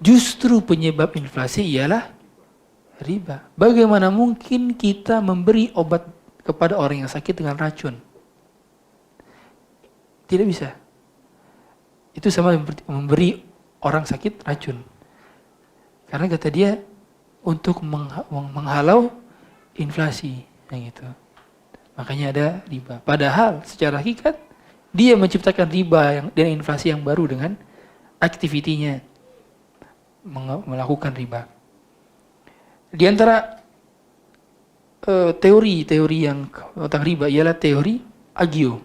justru penyebab inflasi ialah riba. Bagaimana mungkin kita memberi obat kepada orang yang sakit dengan racun? Tidak bisa. Itu sama memberi orang sakit racun. Karena kata dia untuk menghalau inflasi, yang itu. Makanya ada riba. Padahal secara hakikat dia menciptakan riba dan inflasi yang baru dengan aktivitinya melakukan riba. Di antara teori-teori yang tentang riba ialah teori agio,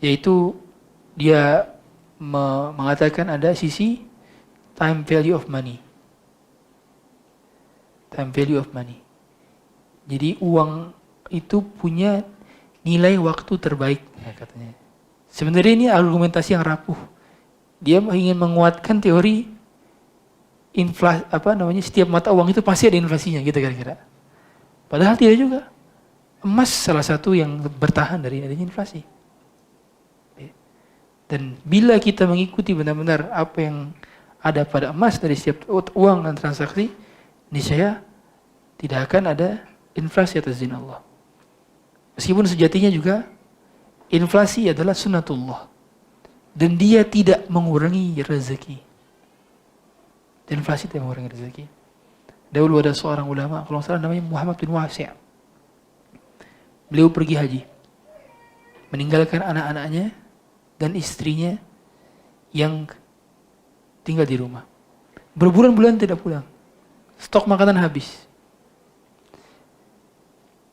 yaitu dia mengatakan ada sisi time value of money. Time value of money. Jadi uang itu punya nilai waktu terbaik, katanya. Sebenarnya ini argumentasi yang rapuh. Dia ingin menguatkan teori inflasi, setiap mata uang itu pasti ada inflasinya, gitu kira-kira. Padahal tidak juga. Emas salah satu yang bertahan dari adanya inflasi. Dan bila kita mengikuti benar-benar apa yang ada pada emas dari setiap uang dan transaksi, niscaya tidak akan ada inflasi atas izin Allah. Meskipun sejatinya juga inflasi adalah sunnatullah dan dia tidak mengurangi rezeki. Inflasi tidak mengurangi rezeki. Dahulu ada seorang ulama, kalau salah namanya Muhammad bin Wasi'. Beliau pergi haji, meninggalkan anak-anaknya dan istrinya yang tinggal di rumah. Berbulan-bulan tidak pulang. Stok makanan habis.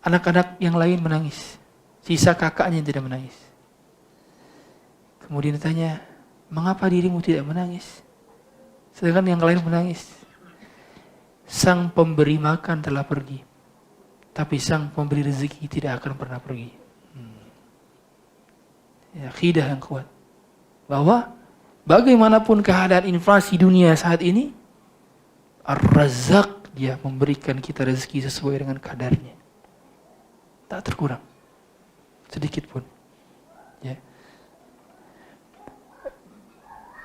Anak-anak yang lain menangis. Sisa kakaknya yang tidak menangis. Kemudian ditanya, mengapa dirimu tidak menangis? Sedangkan yang lain menangis. Sang pemberi makan telah pergi. Tapi sang pemberi rezeki tidak akan pernah pergi. Akidah yang kuat. Bahwa bagaimanapun keadaan inflasi dunia saat ini, Ar-Razzaq, dia memberikan kita rezeki sesuai dengan kadarnya. Tak terkurang sedikit pun. Ya.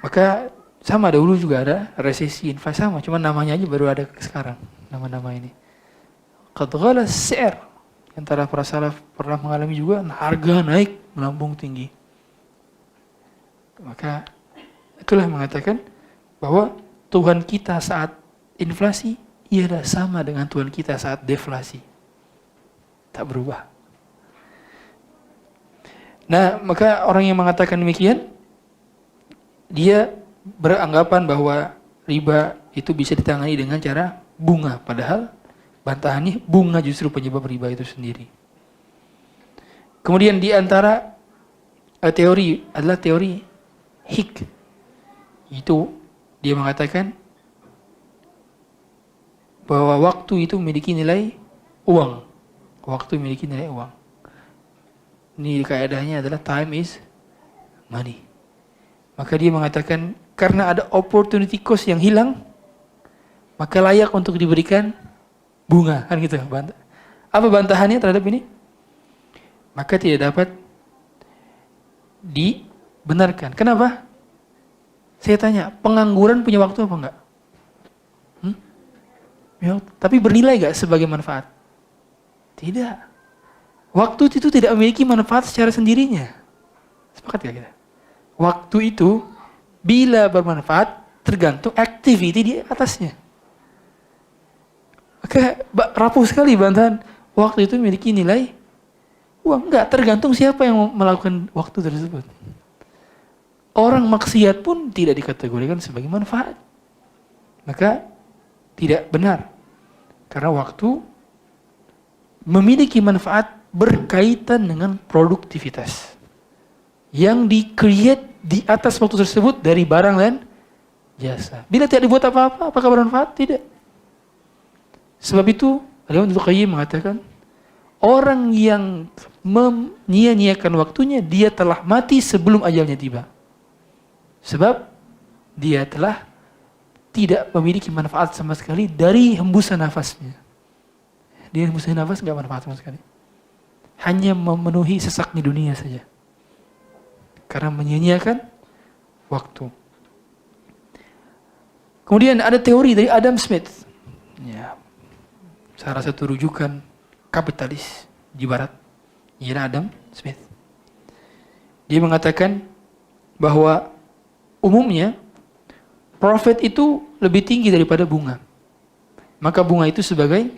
Maka sama dahulu juga ada resesi inflasi sama, cuma namanya aja baru ada sekarang nama-nama ini. Qad ghala as-si'r, antara para salaf pernah mengalami juga harga naik melambung tinggi. Maka itulah mengatakan bahwa Tuhan kita saat inflasi ialah sama dengan Tuhan kita saat deflasi. Tak berubah. Nah, maka orang yang mengatakan demikian, dia beranggapan bahwa riba itu bisa ditangani dengan cara bunga. Padahal Bantahannya bunga justru penyebab riba itu sendiri. Kemudian di antara teori adalah teori Hik. Itu dia mengatakan bahwa waktu itu memiliki nilai uang. Waktu memiliki nilai uang. Ini kaidahnya adalah time is money. Maka dia mengatakan karena ada opportunity cost yang hilang, maka layak untuk diberikan bunga, kan gitu. Apa bantahannya terhadap ini? Maka tidak dapat dibenarkan. Kenapa? Saya tanya, pengangguran punya waktu apa enggak? Ya, tapi bernilai gak sebagai manfaat? Tidak. Waktu itu tidak memiliki manfaat secara sendirinya. Sepakat gak kita? Waktu itu bila bermanfaat tergantung activity di atasnya. Maka rapuh sekali bantahan waktu itu memiliki nilai uang. Enggak, tergantung siapa yang melakukan waktu tersebut. Orang maksiat pun tidak dikategorikan sebagai manfaat. Maka tidak benar. Karena waktu memiliki manfaat berkaitan dengan produktivitas. Yang di-create di atas waktu tersebut dari barang dan jasa. Bila tidak dibuat apa-apa, apakah bermanfaat? Tidak. Sebab itu, Al-Imam Ibnu Qayyim mengatakan, orang yang menyia-nyiakan waktunya, dia telah mati sebelum ajalnya tiba. Sebab dia telah tidak memiliki manfaat sama sekali dari hembusan nafasnya. Dia hembusan nafas tidak manfaat sama sekali. Hanya memenuhi sesaknya dunia saja. Karena menyia-nyiakan waktu. Kemudian ada teori dari Adam Smith. Ya, salah satu rujukan kapitalis di barat. Ialah Adam Smith. Dia mengatakan bahwa umumnya profit itu lebih tinggi daripada bunga. Maka bunga itu sebagai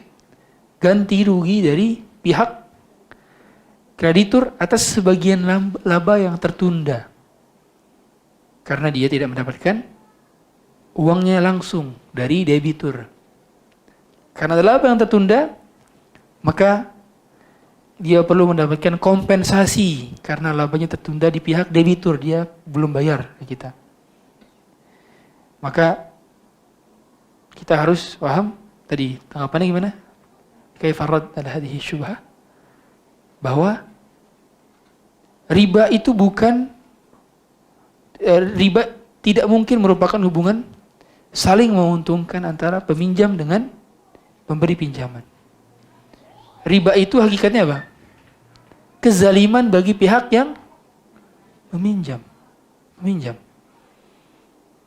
ganti rugi dari pihak kreditur atas sebagian laba yang tertunda. Karena dia tidak mendapatkan uangnya langsung dari debitur. Karena laba yang tertunda, maka dia perlu mendapatkan kompensasi karena labanya tertunda di pihak debitur, dia belum bayar ke kita. Maka kita harus paham tadi tanggapannya gimana? Kaifa rad ala hadhihi syubhah? Bahwa riba itu bukan riba tidak mungkin merupakan hubungan saling menguntungkan antara peminjam dengan pemberi pinjaman. Riba itu hakikatnya apa? Kezaliman bagi pihak yang meminjam.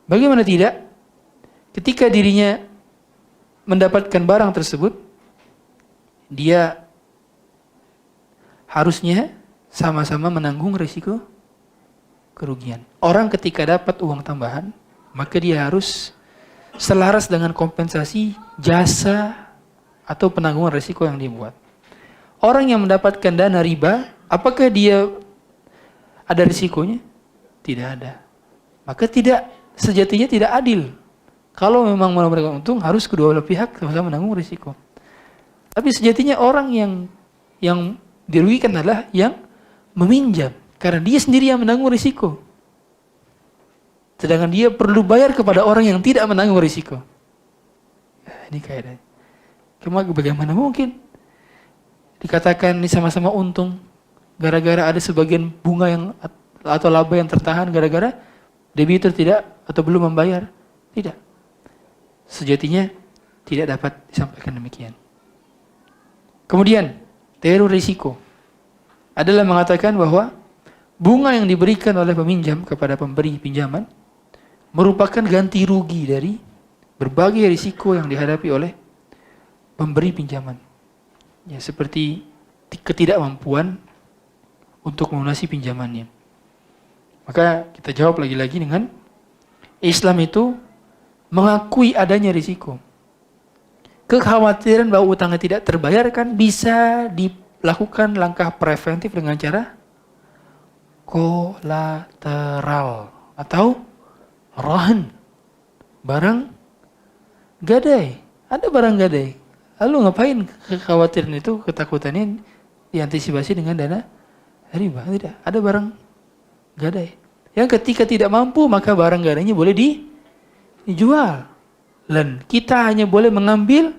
Bagaimana tidak? Ketika dirinya mendapatkan barang tersebut, dia harusnya sama-sama menanggung risiko kerugian. Orang ketika dapat uang tambahan, maka dia harus selaras dengan kompensasi jasa atau penanggungan risiko yang dibuat. Orang yang mendapatkan dana riba, apakah dia ada risikonya? Tidak ada. Maka sejatinya tidak adil. Kalau memang mau memberikan untung, harus kedua belah pihak sama-sama menanggung risiko. Tapi sejatinya orang yang dirugikan adalah yang meminjam. Karena dia sendiri yang menanggung risiko. Sedangkan dia perlu bayar kepada orang yang tidak menanggung risiko. Ini kaidahnya. Bagaimana mungkin dikatakan ini sama-sama untung gara-gara ada sebagian bunga yang atau laba yang tertahan gara-gara debitur tidak atau belum membayar? Tidak. Sejatinya tidak dapat disampaikan demikian. Kemudian teori risiko adalah mengatakan bahwa bunga yang diberikan oleh peminjam kepada pemberi pinjaman merupakan ganti rugi dari berbagai risiko yang dihadapi oleh pemberi pinjaman. Ya, seperti ketidakmampuan untuk melunasi pinjamannya. Maka kita jawab lagi-lagi dengan Islam itu mengakui adanya risiko. Kekhawatiran bahwa utangnya tidak terbayarkan bisa dilakukan langkah preventif dengan cara kolateral atau rahan. Barang gadai. Ada barang gadai. Lalu ngapain kekhawatiran itu, ketakutannya diantisipasi dengan dana riba? Tidak, ada barang gadai. Yang ketika tidak mampu, maka barang gadainya boleh dijual. Dan kita hanya boleh mengambil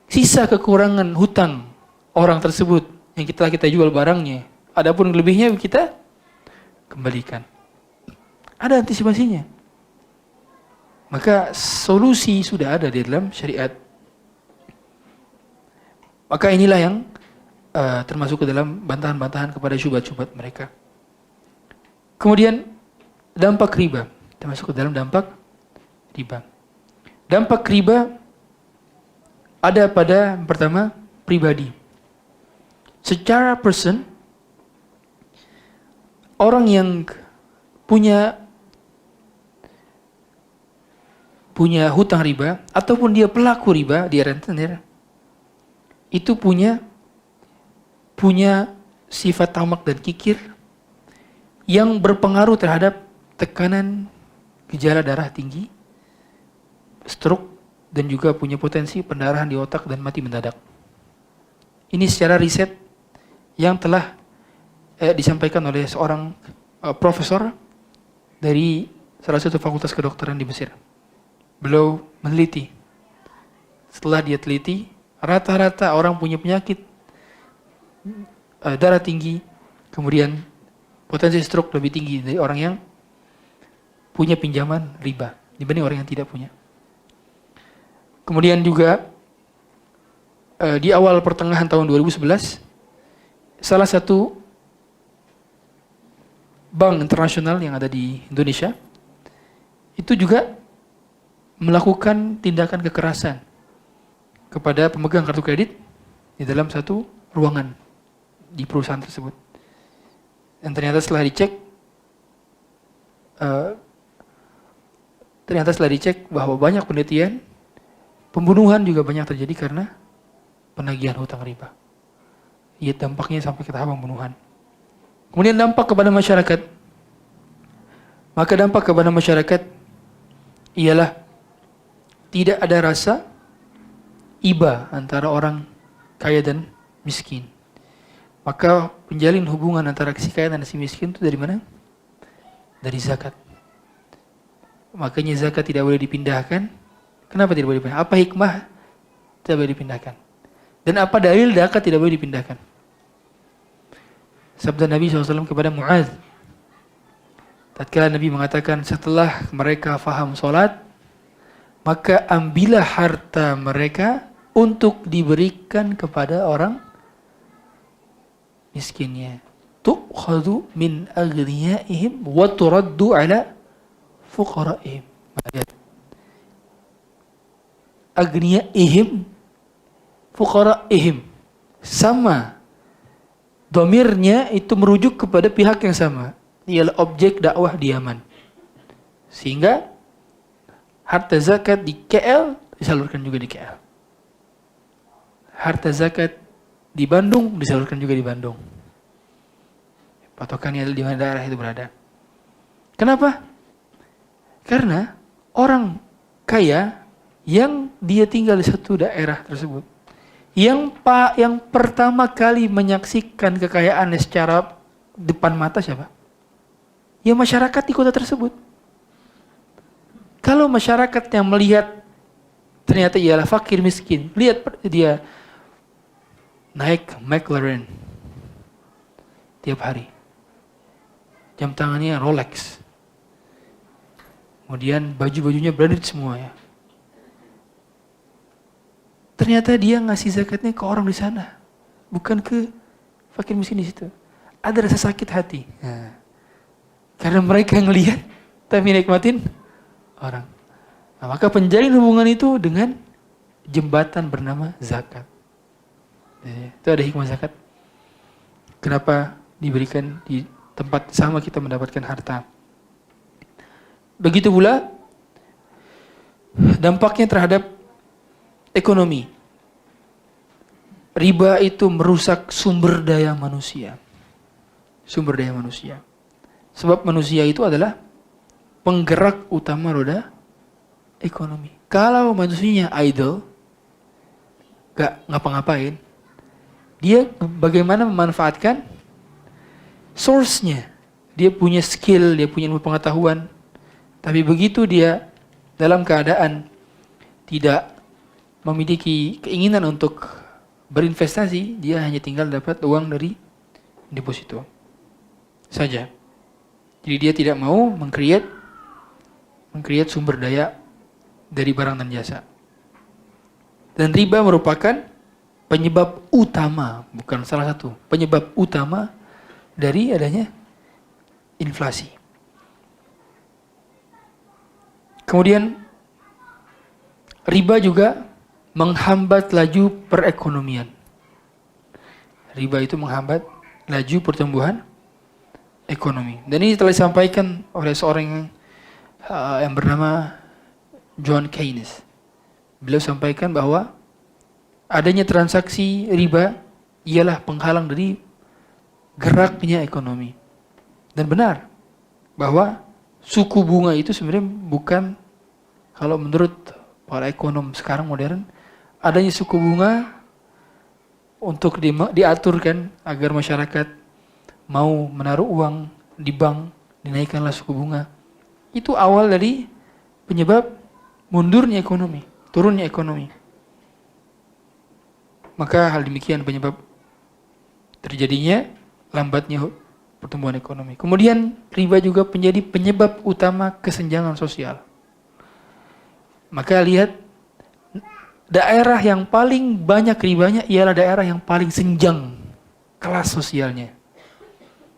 sisa kekurangan hutang orang tersebut yang kita jual barangnya. Adapun lebihnya kita kembalikan. Ada antisipasinya. Maka solusi sudah ada di dalam syariat. Maka inilah yang termasuk ke dalam bantahan-bantahan kepada syubhat-syubhat mereka. Kemudian dampak riba, termasuk ke dalam dampak riba. Dampak riba ada pada pertama pribadi. Secara person, orang yang punya hutang riba ataupun dia pelaku riba, dia rentenir, itu punya sifat tamak dan kikir yang berpengaruh terhadap tekanan gejala darah tinggi, stroke, dan juga punya potensi pendarahan di otak dan mati mendadak. Ini secara riset yang telah disampaikan oleh seorang profesor dari salah satu fakultas kedokteran di Mesir. Beliau meneliti. Setelah dia teliti, rata-rata orang punya penyakit darah tinggi, kemudian potensi stroke lebih tinggi dari orang yang punya pinjaman riba dibanding orang yang tidak punya. Kemudian juga di awal pertengahan tahun 2011, salah satu bank internasional yang ada di Indonesia itu juga melakukan tindakan kekerasan kepada pemegang kartu kredit di dalam satu ruangan di perusahaan tersebut. Dan ternyata setelah dicek bahwa banyak penelitian, pembunuhan juga banyak terjadi karena penagihan hutang riba. Ya, dampaknya sampai ke tahap pembunuhan. Kemudian dampak kepada masyarakat. Maka dampak kepada masyarakat ialah tidak ada rasa iba antara orang kaya dan miskin. Maka penjalin hubungan antara si kaya dan si miskin itu dari mana? Dari zakat. Makanya zakat tidak boleh dipindahkan. Kenapa tidak boleh dipindahkan? Apa hikmah tidak boleh dipindahkan? Dan apa dalil zakat tidak boleh dipindahkan? Sabda Nabi SAW kepada Mu'adz, tatkala Nabi mengatakan, setelah mereka faham solat, maka ambillah harta mereka untuk diberikan kepada orang miskinnya. Tu'khadhu min aghniyaihim wa turaddu ala fuqaraihim. Aghniyaihim, fuqaraihim. Sama. Dhamirnya itu merujuk kepada pihak yang sama. Ialah objek dakwah di Yaman. Sehingga harta zakat di KL disalurkan juga di KL. Harta zakat di Bandung disalurkan juga di Bandung. Patokannya adalah di mana daerah itu berada. Kenapa? Karena orang kaya yang dia tinggal di satu daerah tersebut, yang pertama kali menyaksikan kekayaannya secara depan mata siapa? Ya masyarakat di kota tersebut. Kalau masyarakat yang melihat ternyata ialah fakir miskin, lihat dia naik McLaren tiap hari, jam tangannya Rolex, kemudian baju-bajunya branded semua ya. Ternyata dia ngasih zakatnya ke orang di sana, bukan ke fakir miskin di situ. Ada rasa sakit hati. Nah, karena mereka ngelihat tapi nikmatin orang. Nah, maka penjalin hubungan itu dengan jembatan bernama zakat. Itu ada hikmah zakat. Kenapa diberikan di tempat sama kita mendapatkan harta. Begitu pula dampaknya terhadap ekonomi. Riba itu merusak sumber daya manusia. Sumber daya manusia. Sebab manusia itu adalah penggerak utama roda ekonomi. Kalau manusianya idle, gak ngapa-ngapain. Dia bagaimana memanfaatkan source-nya. Dia punya skill, dia punya ilmu pengetahuan. Tapi begitu dia dalam keadaan tidak memiliki keinginan untuk berinvestasi, dia hanya tinggal dapat uang dari deposito saja. Jadi dia tidak mau meng-create sumber daya dari barang dan jasa. Dan riba merupakan penyebab utama, bukan salah satu, penyebab utama dari adanya inflasi. Kemudian riba juga menghambat laju perekonomian. Riba itu menghambat laju pertumbuhan ekonomi. Dan ini telah disampaikan oleh seorang yang bernama John Keynes. Beliau sampaikan bahwa adanya transaksi riba ialah penghalang dari geraknya ekonomi. Dan benar bahwa suku bunga itu sebenarnya bukan, kalau menurut para ekonom sekarang modern, adanya suku bunga untuk diaturkan agar masyarakat mau menaruh uang di bank, dinaikkanlah suku bunga. Itu awal dari penyebab mundurnya ekonomi, turunnya ekonomi. Maka hal demikian penyebab terjadinya lambatnya pertumbuhan ekonomi. Kemudian riba juga menjadi penyebab utama kesenjangan sosial. Maka lihat, daerah yang paling banyak ribanya ialah daerah yang paling senjang kelas sosialnya.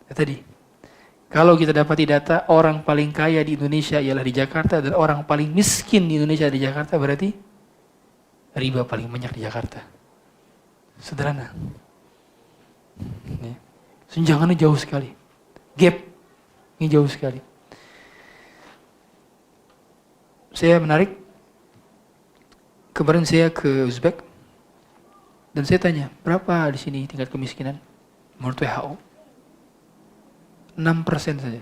Tadi, kalau kita dapati data orang paling kaya di Indonesia ialah di Jakarta dan orang paling miskin di Indonesia di Jakarta, berarti riba paling banyak di Jakarta. Sederhana. Senjangannya jauh sekali. Gap ini jauh sekali. Saya menarik, kemarin saya ke Uzbek dan saya tanya, berapa di sini tingkat kemiskinan? Menurut WHO 6% saja.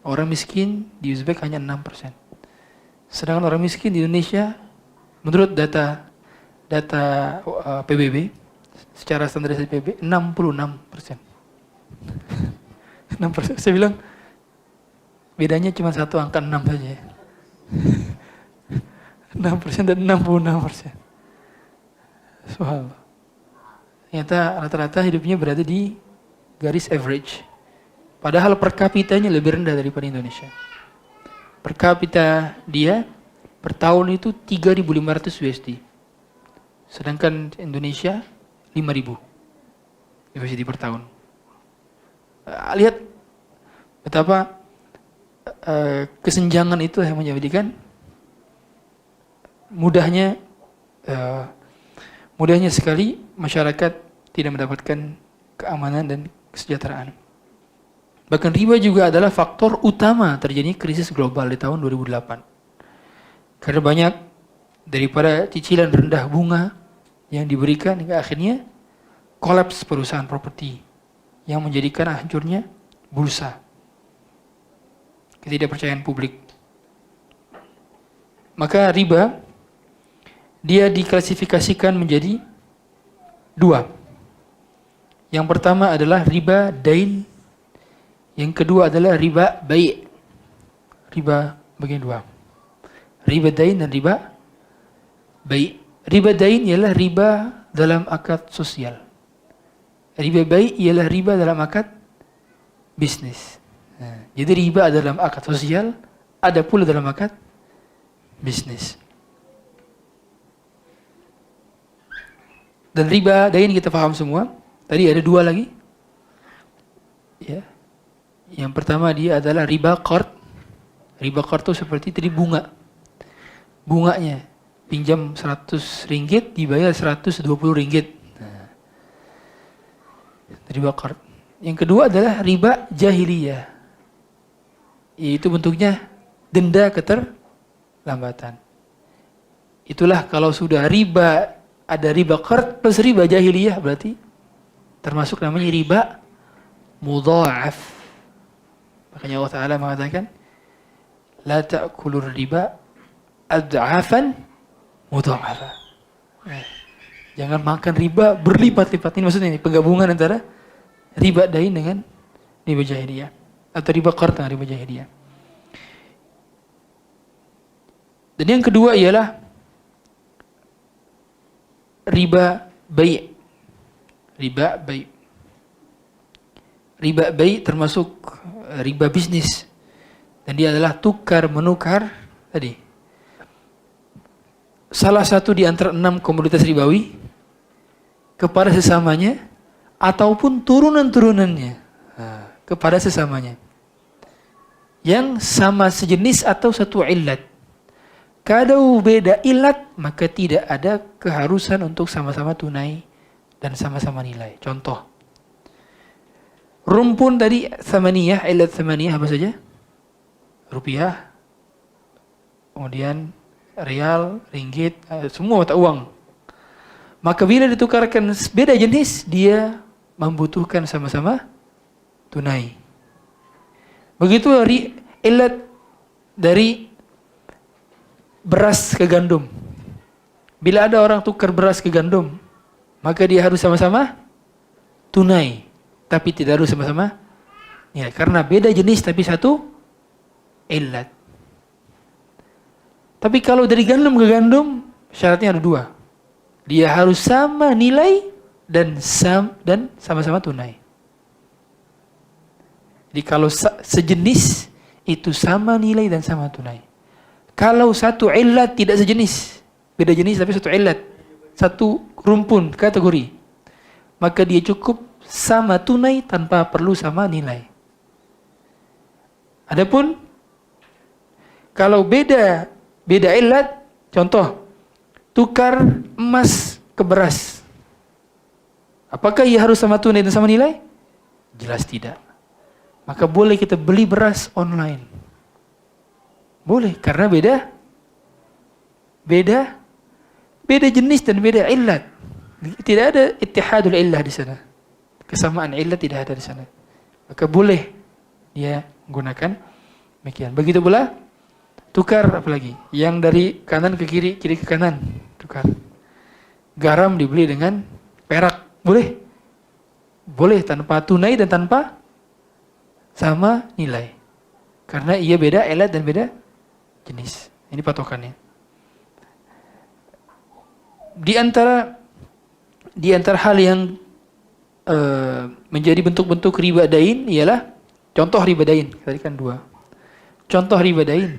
Orang miskin di Uzbek hanya 6%. Sedangkan orang miskin di Indonesia menurut data PBB, secara standarisasi PBB 66%. 6%. Saya bilang bedanya cuma satu angka 6 saja. 6% dan 66%. Subhanallah. Ternyata rata-rata hidupnya berada di garis average. Padahal per kapitanya lebih rendah daripada Indonesia. Per kapita dia per tahun itu 3.500 USD. Sedangkan Indonesia 5.000 USD per tahun. Lihat betapa kesenjangan itu yang menjadikan mudahnya sekali masyarakat tidak mendapatkan keamanan dan kesejahteraan. Bahkan riba juga adalah faktor utama terjadinya krisis global di tahun 2008. Karena banyak daripada cicilan rendah bunga yang diberikan hingga akhirnya kolaps perusahaan properti yang menjadikan hancurnya bursa. Ketidakpercayaan publik. Maka riba dia diklasifikasikan menjadi dua. Yang pertama adalah riba dain. Yang kedua adalah riba bai'. Riba bagian dua. Riba dain dan riba bai'. Riba dain ialah riba dalam akad sosial. Riba bai' ialah riba dalam akad bisnis. Jadi riba ada dalam akad sosial, ada pula dalam akad bisnis. Dan riba dain kita paham semua. Tadi ada dua lagi. Ya. Yang pertama dia adalah riba qard. Riba qard itu seperti tadi bunga. Bunganya pinjam 100 ringgit dibayar 120 ringgit. Riba qard. Yang kedua adalah riba jahiliyah. Itu bentuknya denda keterlambatan. Itulah kalau sudah riba, ada riba qard plus riba jahiliyah, berarti termasuk namanya riba mudha'af. Makanya Allah Ta'ala mengatakan la ta'kulur riba ad'afan mudha'afa. Jangan makan riba berlipat-lipat. Ini maksudnya ini penggabungan antara riba dain dengan riba jahiliyah atau riba qard dengan riba jahiliyah. Dan yang kedua ialah riba bai'. Riba bai'. Riba bai' termasuk riba bisnis. Dan dia adalah tukar menukar tadi. Salah satu di antara 6 komoditas ribawi kepada sesamanya ataupun turunan-turunannya kepada sesamanya yang sama sejenis atau satu illat. Kalau beda illat, maka tidak ada keharusan untuk sama-sama tunai dan sama-sama nilai. Contoh, rumpun tadi thamaniyah, illat thamaniyah apa saja? Rupiah, kemudian rial, ringgit, semua mata uang. Maka bila ditukarkan beda jenis, dia membutuhkan sama-sama tunai. Begitu illat dari beras ke gandum. Bila ada orang tukar beras ke gandum, maka dia harus sama-sama tunai, tapi tidak harus sama-sama nilai. Karena beda jenis tapi satu illat. Tapi kalau dari gandum ke gandum, syaratnya ada 2. Dia harus sama nilai dan sama-sama tunai. Jadi kalau sejenis itu sama nilai dan sama tunai. Kalau satu illat tidak sejenis, beda jenis tapi satu illat, satu rumpun kategori, maka dia cukup sama tunai tanpa perlu sama nilai. Adapun kalau beda illat, contoh tukar emas ke beras, apakah ia harus sama tunai dan sama nilai? Jelas tidak. Maka boleh kita beli beras online. Boleh, karena beda jenis dan beda illat. Tidak ada ittihadul illah di sana. Kesamaan illat tidak ada di sana. Maka boleh dia gunakan demikian. Begitu pula tukar apalagi yang dari kanan ke kiri, kiri ke kanan, tukar. Garam dibeli dengan perak, boleh? Boleh tanpa tunai dan tanpa sama nilai. Karena ia beda illat dan beda jenis. Ini patokannya. Di antara hal yang menjadi bentuk-bentuk riba dain ialah contoh riba dain. Tadi kan 2. Contoh riba dain.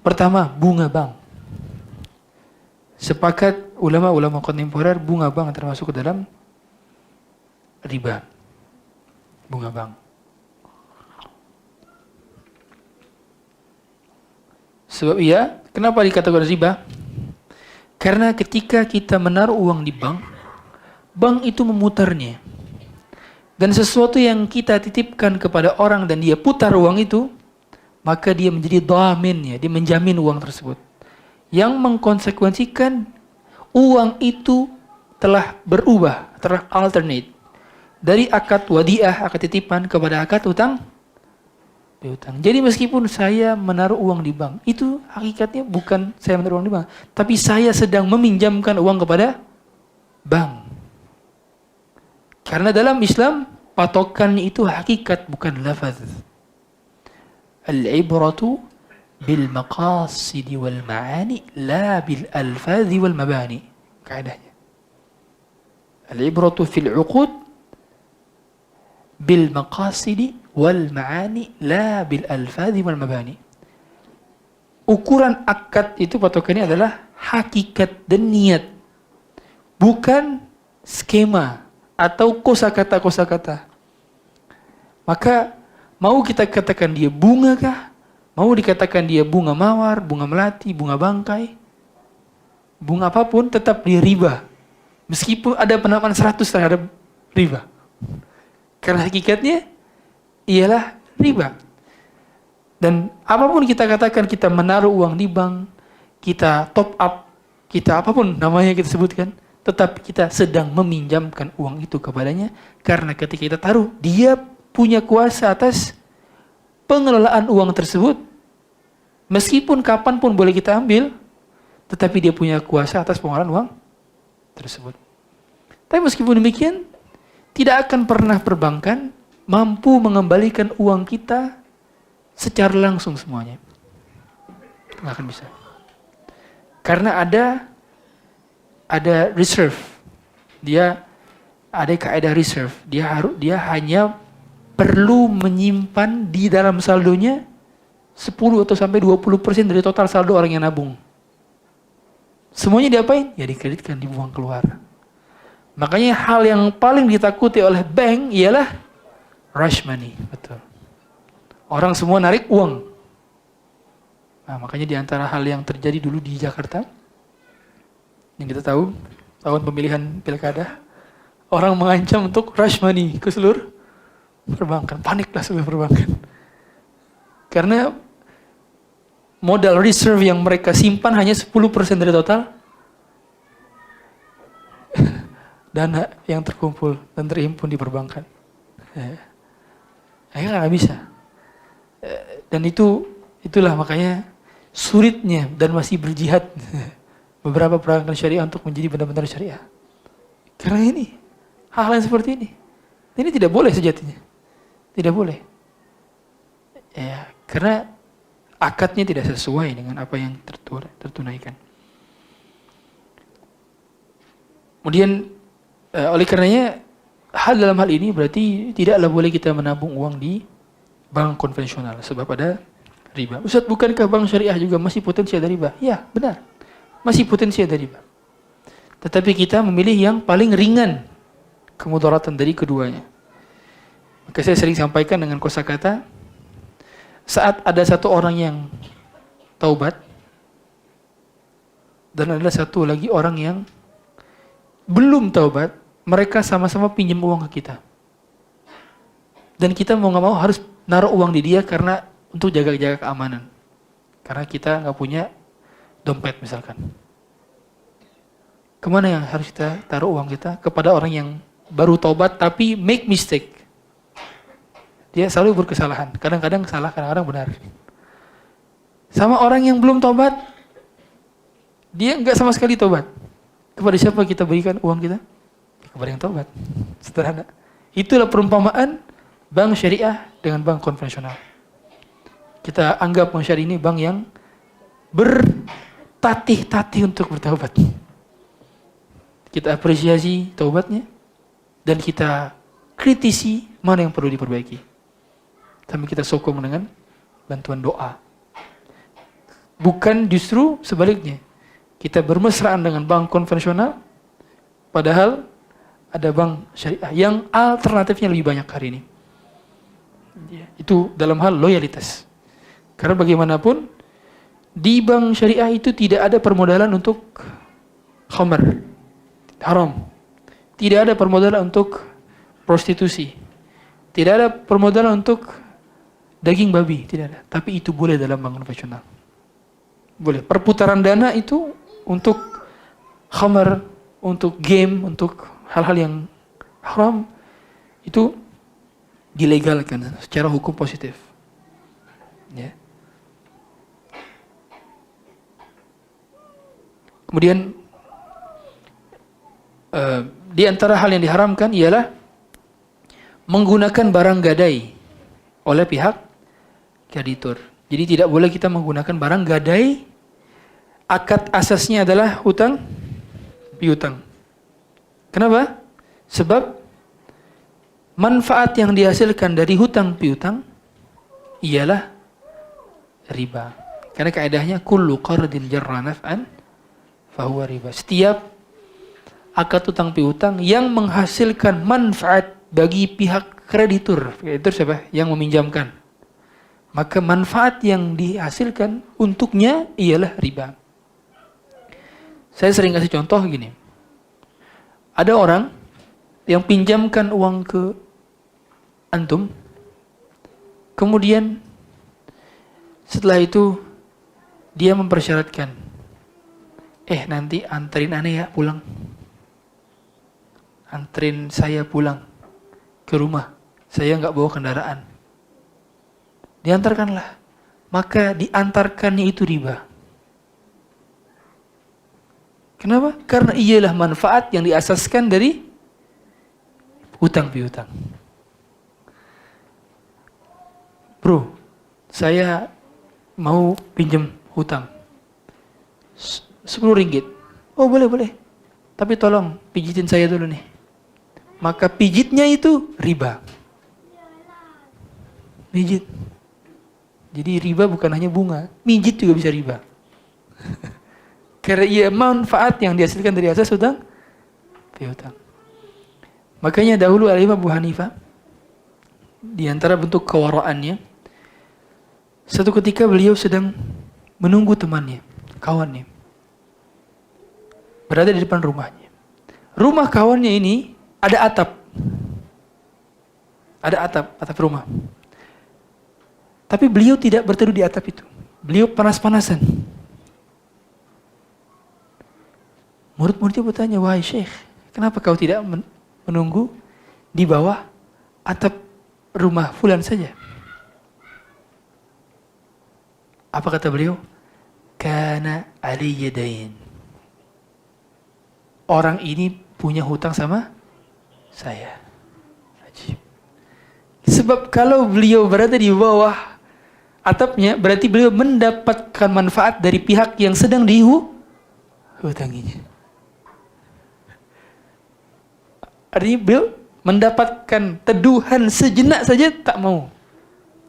Pertama, bunga bank. Sepakat ulama-ulama kontemporer bunga bank termasuk ke dalam riba. Bunga bank. Sebab kenapa dikatakan riba? Karena ketika kita menaruh uang di bank, bank itu memutarnya. Dan sesuatu yang kita titipkan kepada orang dan dia putar uang itu, maka dia menjadi dhamin, dia menjamin uang tersebut. Yang mengkonsekuensikan uang itu telah berubah, telah alternate. Dari akad wadiah, akad titipan kepada akad utang. Jadi meskipun saya menaruh uang di bank, itu hakikatnya bukan saya menaruh uang di bank, tapi saya sedang meminjamkan uang kepada bank. Karena dalam Islam patokannya itu hakikat bukan lafaz. Al-ibratu bil maqasidi wal ma'ani la bil alfazi wal mabani. Kaidahnya. Al-ibratu fil 'uqud bil maqasidi wal ma'ani la bil alfazi wal mabani. Ukuran akad itu patokannya adalah hakikat dan niat, bukan skema atau kosakata. Maka mau kita katakan dia bunga kah? Mau dikatakan dia bunga mawar, bunga melati, bunga bangkai, bunga apapun, tetap dia riba. Meskipun ada penamaan 100 terhadap riba. Karena hakikatnya ialah riba. Dan apapun kita katakan, kita menaruh uang di bank, kita top up, kita apapun namanya kita sebutkan, tetap kita sedang meminjamkan uang itu kepadanya. Karena ketika kita taruh, dia punya kuasa atas pengelolaan uang tersebut. Meskipun kapanpun boleh kita ambil, tetapi dia punya kuasa atas pengelolaan uang tersebut. Tapi meskipun demikian, tidak akan pernah perbankan mampu mengembalikan uang kita secara langsung semuanya. Nggak akan bisa. Karena ada reserve. Dia ada kaidah reserve. Dia hanya perlu menyimpan di dalam saldonya 10 atau sampai 20% dari total saldo orang yang nabung. Semuanya diapain? Ya dikreditkan, dibuang keluar. Makanya hal yang paling ditakuti oleh bank ialah rush money. Betul. Orang semua narik uang. Nah, makanya di antara hal yang terjadi dulu di Jakarta, yang kita tahu, tahun pemilihan pilkada, orang mengancam untuk rush money ke seluruh perbankan. Paniklah seluruh perbankan. Karena modal reserve yang mereka simpan hanya 10% dari total dana yang terkumpul dan terhimpun di perbankan. Akhirnya nggak bisa. Dan itulah makanya sulitnya dan masih berjihad beberapa perbankan syariah untuk menjadi benar-benar syariah. Karena ini hal yang seperti ini tidak boleh sejatinya, tidak boleh. Ya, karena akadnya tidak sesuai dengan apa yang tertunaikan. Kemudian oleh karenanya dalam hal ini berarti tidaklah boleh kita menabung uang di bank konvensional sebab ada riba. Ustaz, bukankah bank syariah juga masih potensi ada riba? Ya, benar. Masih potensi ada riba. Tetapi kita memilih yang paling ringan kemudaratan dari keduanya. Maka saya sering sampaikan dengan kosakata, saat ada satu orang yang taubat dan ada satu lagi orang yang belum taubat, mereka sama-sama pinjam uang ke kita. Dan kita mau nggak mau harus naruh uang di dia karena untuk jaga-jaga keamanan. Karena kita nggak punya dompet misalkan. Kemana yang harus kita taruh uang kita? Kepada orang yang baru taubat tapi make mistake. Dia selalu berkesalahan. Kadang-kadang salah, kadang-kadang benar. Sama orang yang belum taubat, dia nggak sama sekali taubat. Kepada siapa kita berikan uang kita? Kepada yang taubat. Sederhana. Itulah perumpamaan bank syariah dengan bank konvensional. Kita anggap bank syariah ini bank yang bertatih-tatih untuk bertaubat. Kita apresiasi taubatnya dan kita kritisi mana yang perlu diperbaiki. Tapi kita sokong dengan bantuan doa. Bukan justru sebaliknya. Kita bermesraan dengan bank konvensional, padahal ada bank syariah yang alternatifnya lebih banyak hari ini. Itu dalam hal loyalitas. Karena bagaimanapun, di bank syariah itu tidak ada permodalan untuk khamar, haram. Tidak ada permodalan untuk prostitusi. Tidak ada permodalan untuk daging babi, tidak ada. Tapi itu boleh dalam bank konvensional. Boleh. Perputaran dana itu untuk khamar, untuk game, untuk hal-hal yang haram, itu dilegalkan secara hukum positif. Ya. Kemudian di antara hal yang diharamkan ialah menggunakan barang gadai oleh pihak kreditur. Jadi tidak boleh kita menggunakan barang gadai. Akad asasnya adalah hutang piutang. Kenapa? Sebab manfaat yang dihasilkan dari hutang piutang ialah riba. Karena kaidahnya kullu qardin jarra naf'an fahuwa riba. Setiap akad hutang piutang yang menghasilkan manfaat bagi pihak kreditur. Kreditur siapa? Yang meminjamkan. Maka manfaat yang dihasilkan untuknya ialah riba. Saya sering kasih contoh gini. Ada orang yang pinjamkan uang ke antum, kemudian setelah itu dia mempersyaratkan, nanti anterin aneh ya pulang. Anterin saya pulang ke rumah. Saya nggak bawa kendaraan. Diantarkanlah. Maka diantarkannya itu riba. Kenapa? Karena ialah manfaat yang diasaskan dari hutang piutang. Bro, saya mau pinjam hutang 10 ringgit. Oh boleh. Tapi tolong pijitin saya dulu nih. Maka pijitnya itu riba. Pijit. Jadi riba bukan hanya bunga, mijit juga bisa riba. Karena ia manfaat yang dihasilkan dari asas hutang piutang. Makanya dahulu Al-Imam Abu Hanifah, di antara bentuk kewaraannya, satu ketika beliau sedang menunggu temannya, kawannya, berada di depan rumahnya. Rumah kawannya ini ada atap. Ada atap rumah. Tapi beliau tidak berteduh di atap itu. Beliau panas-panasan. Murid-muridnya bertanya, wahai Syekh, kenapa kau tidak menunggu di bawah atap rumah fulan saja? Apa kata beliau? Kana alayya dain. Orang ini punya hutang sama saya. Ajib. Sebab kalau beliau berada di bawah atapnya, berarti beliau mendapatkan manfaat dari pihak yang sedang dihutanginya. Artinya beliau mendapatkan teduhan sejenak saja tak mau.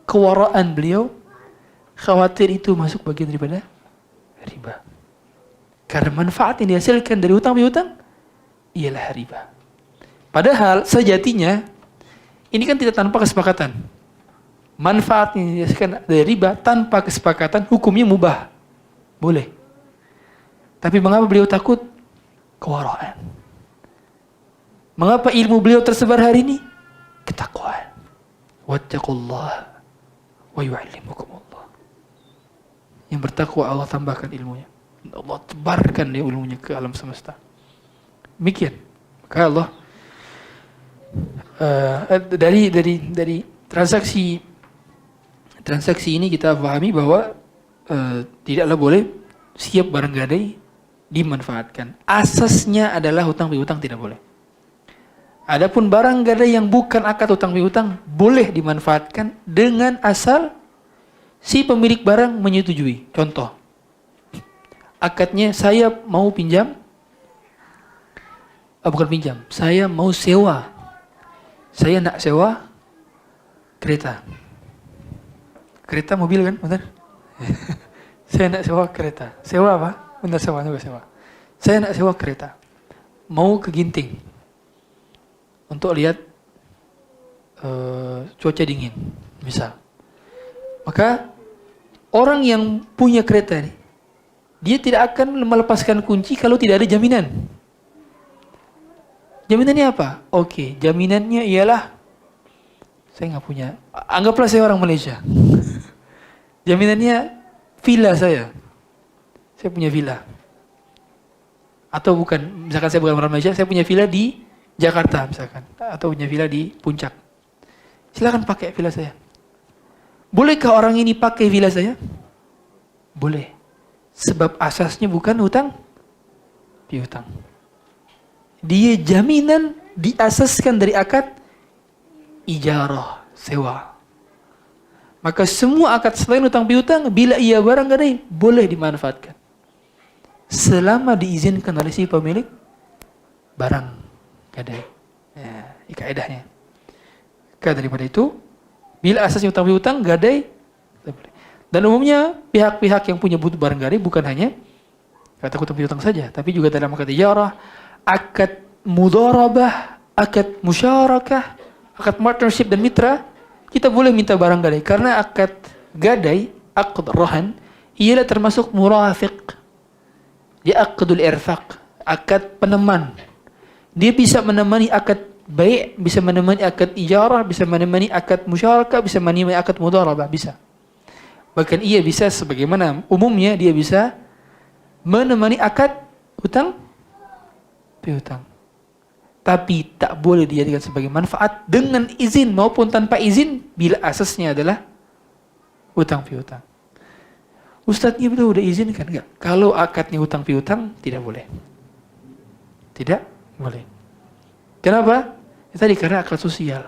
Kewaraan beliau khawatir itu masuk bagian daripada riba. Karena manfaat yang dihasilkan dari hutang piutang ialah riba. Padahal sejatinya ini kan tidak tanpa kesepakatan. Manfaat yang dihasilkan dari riba tanpa kesepakatan hukumnya mubah. Boleh. Tapi mengapa beliau takut? Kewaraan. Mengapa ilmu beliau tersebar hari ini? Ketakwaan. Wattaqullah wa yu'allimukumullah. Yang bertakwa Allah tambahkan ilmunya. Allah tebarkan dia ilmunya ke alam semesta. Demikian. Maka Allah dari transaksi ini kita pahami bahwa tidaklah boleh siap barang gadai dimanfaatkan. Asasnya adalah hutang piutang tidak boleh. Adapun barang gadai yang bukan akad hutang piutang boleh dimanfaatkan dengan asal si pemilik barang menyetujui. Contoh, akadnya saya mau pinjam, bukan pinjam, saya mau sewa. Saya nak sewa kereta. Kereta mobil kan, benar? Saya nak sewa kereta. Sewa apa? Benar sewa, juga sewa. Saya nak sewa kereta. Mau ke Ginting untuk lihat cuaca dingin, misal. Maka orang yang punya kereta ini, dia tidak akan melepaskan kunci kalau tidak ada jaminan. Jaminannya apa? Oke, jaminannya ialah saya nggak punya. Anggaplah saya orang Malaysia. Jaminannya villa saya. Saya punya villa. Atau bukan, misalkan saya bukan orang Malaysia, saya punya villa di Jakarta misalkan, atau punya villa di Puncak. Silakan pakai villa saya. Bolehkah orang ini pakai villa saya? Boleh. Sebab asasnya bukan hutang piutang. Dia jaminan diasaskan dari akad ijarah, sewa. Maka semua akad selain hutang piutang, bila ia barang gadai, boleh dimanfaatkan. Selama diizinkan oleh si pemilik barang gadai. Ya, ini kaedahnya. Maka daripada itu, bila asasnya hutang piutang, gadai, dan umumnya pihak-pihak yang punya butuh barang gadai bukan hanya kata hutang piutang saja, tapi juga dalam akad ijarah, akad mudharabah, akad musyarakah, akad partnership dan mitra, kita boleh minta barang gadai. Karena akad gadai, akad rahan, ialah termasuk murafiq. Dia akadul irfaq, akad peneman. Dia bisa menemani akad baik, bisa menemani akad ijarah, bisa menemani akad musyarakah, bisa menemani akad mudharabah, bisa. Bahkan ia bisa sebagaimana umumnya dia bisa menemani akad hutang piutang. Tapi tak boleh dijadikan sebagai manfaat dengan izin maupun tanpa izin bila asasnya adalah hutang piutang. Ustadz, iya betul udah izinkan enggak? Kalau akadnya hutang piutang tidak boleh. Tidak boleh. Kenapa? Tadi karena akal sosial.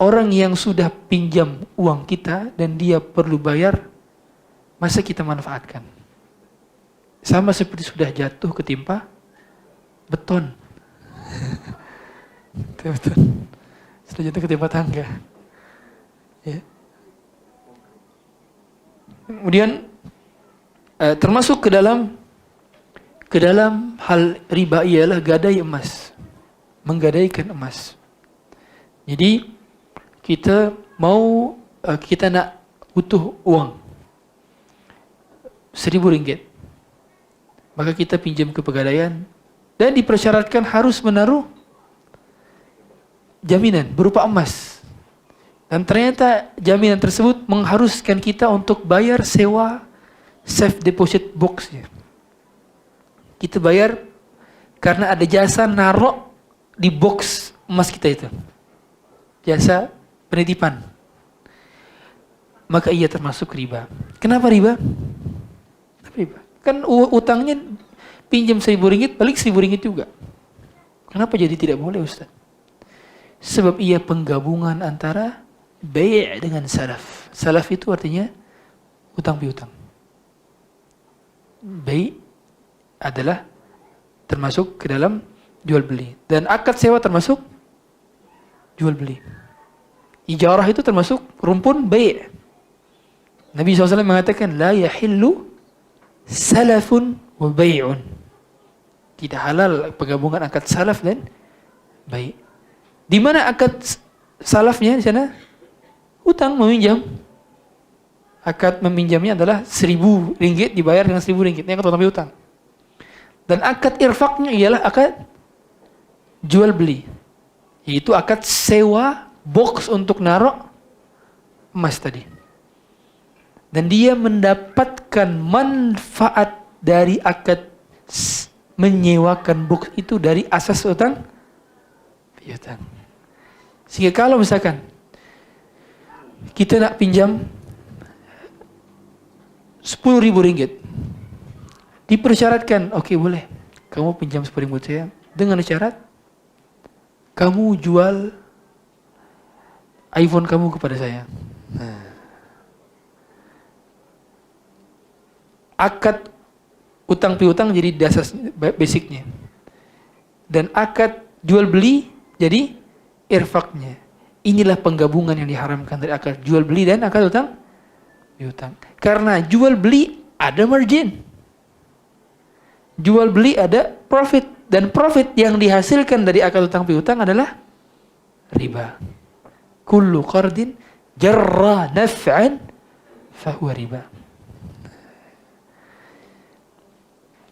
Orang yang sudah pinjam uang kita dan dia perlu bayar, masa kita manfaatkan? Sama seperti sudah jatuh ketimpa beton. Beton. Sudah jatuh ketimpa tangga. Ya. Kemudian termasuk ke dalam hal riba ialah gadai emas. Menggadaikan emas. Jadi kita nak butuh uang 1.000 ringgit. Maka kita pinjam ke pegadaian dan dipersyaratkan harus menaruh jaminan berupa emas. Dan ternyata jaminan tersebut mengharuskan kita untuk bayar sewa safe deposit box-nya. Kita bayar karena ada jasa narok di box emas kita itu. Jasa penitipan. Maka ia termasuk riba. Kenapa riba? Kenapa riba? Kan utangnya pinjam 1.000 ringgit, balik 1.000 ringgit juga. Kenapa jadi tidak boleh, Ustaz? Sebab ia penggabungan antara bai' dengan salaf. Salaf itu artinya utang piutang. Bai' adalah termasuk ke dalam jual beli. Dan akad sewa termasuk jual beli. Ijarah itu termasuk rumpun bai'. Nabi SAW mengatakan, la yahillu salafun wa bai'un. Tidak halal penggabungan akad salaf dan bai'. Di mana akad salafnya di sana? Utang, meminjam. Akad meminjamnya adalah 1.000 ringgit dibayar dengan 1.000 ringgit. Ini akad utang piutang. Dan akad irfaknya ialah akad jual beli. Yaitu akad sewa box untuk narok emas tadi. Dan dia mendapatkan manfaat dari akad menyewakan box itu dari asas utang piutang. Sehingga kalau misalkan kita nak pinjam 10.000 ringgit, dipersyaratkan, oke boleh, kamu pinjam 10.000 saya dengan syarat kamu jual iPhone kamu kepada saya. Akad utang piutang jadi dasar basicnya. Dan akad jual beli jadi irfaknya. Inilah penggabungan yang diharamkan dari akad jual beli dan akad utang piutang. Karena jual beli ada margin. Jual beli ada profit. Dan profit yang dihasilkan dari akad utang piutang adalah riba. Kullu qardin jarra naf'an fahuwa riba.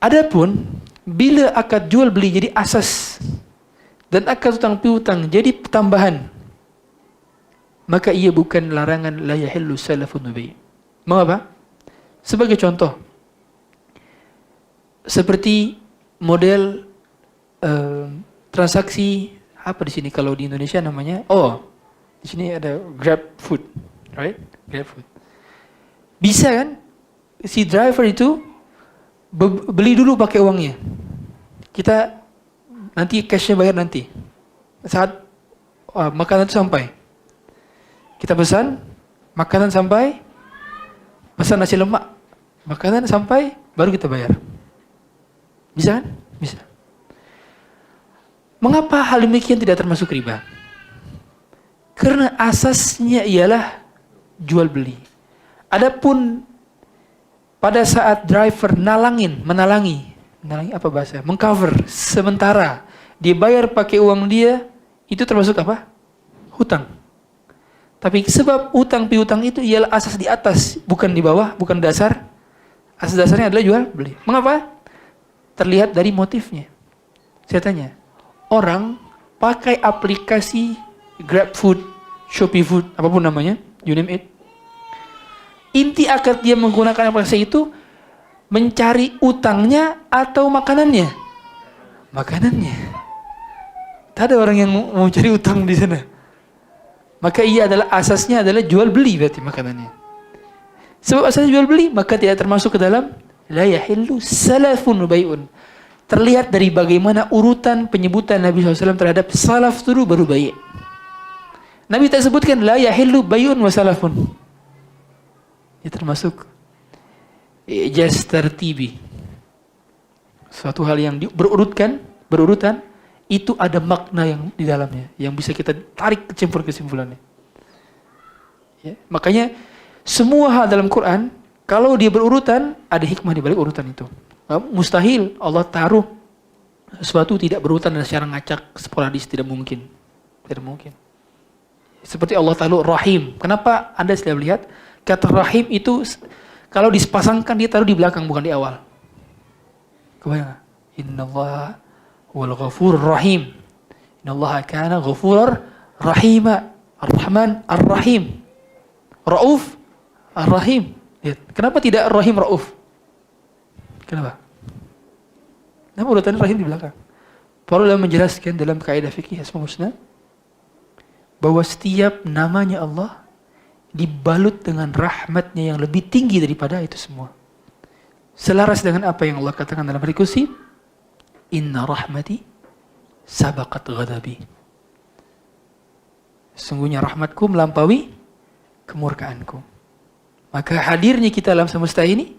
Adapun bila akad jual beli jadi asas dan akad utang piutang jadi tambahan, maka ia bukan larangan la yahillu salafun bai'. Mengapa? Sebagai contoh, seperti model transaksi apa di sini kalau di Indonesia namanya? Oh, di sini ada Grab Food, right? Grab Food. Bisa kan? Si driver itu beli dulu pakai uangnya. Kita nanti cashnya bayar nanti. Saat makanan itu sampai. Kita pesan, makanan sampai, pesan nasi lemak, makanan sampai, baru kita bayar. Bisa kan? Bisa. Mengapa hal demikian tidak termasuk riba? Karena asasnya ialah jual beli. Adapun pada saat driver menalangi apa bahasa? Mengcover sementara dia bayar pakai uang dia, itu termasuk apa? Hutang. Tapi sebab hutang piutang itu ialah asas di atas, bukan di bawah, bukan dasar. Asas dasarnya adalah jual beli. Mengapa? Terlihat dari motifnya. Saya tanya, orang pakai aplikasi Grab Food, Shopee Food, apapun namanya, you name it. Inti akad dia menggunakan aplikasi itu mencari utangnya atau makanannya? Makanannya. Tak ada orang yang mau cari utang di sana. Maka ia adalah asasnya adalah jual beli berarti makanannya. Sebab asasnya jual beli, maka tidak termasuk ke dalam la yahillu salafun bai'un. terlihat dari bagaimana urutan penyebutan Nabi SAW terhadap salaf dulu baru bai'. Nabi tak sebutkan la yahillu bay'un wa salafun. Ya termasuk ijaz tartibi. Suatu hal yang berurutan, itu ada makna yang di dalamnya, yang bisa kita tarik kesimpulannya. Ya, makanya semua hal dalam Quran, kalau dia berurutan, ada hikmah di balik urutan itu. Mustahil Allah taruh sesuatu tidak berurutan dan secara ngacak, sporadis, tidak mungkin. Tidak mungkin. Seperti Allah taruh rahim. Kenapa Anda sudah melihat kata rahim itu kalau dipasangkan dia taruh di belakang bukan di awal. Kebayang? Innallaha wal ghafurur rahim. Innallaha kana ghafurar rahima. Ar-Rahman Ar-Rahim. Rauf Ar-Rahim. Lihat. Kenapa tidak Ar-Rahim Rauf? Kenapa? Kenapa urutan rahim di belakang? Para ulama menjelaskan dalam kaidah fikih Asmaul Husna bahwa setiap namanya Allah dibalut dengan rahmatnya yang lebih tinggi daripada itu semua. Selaras dengan apa yang Allah katakan dalam hadis qudsi, inna rahmati sabaqat ghadabi. Sungguhnya rahmatku melampaui kemurkaanku. Maka hadirnya kita dalam semesta ini,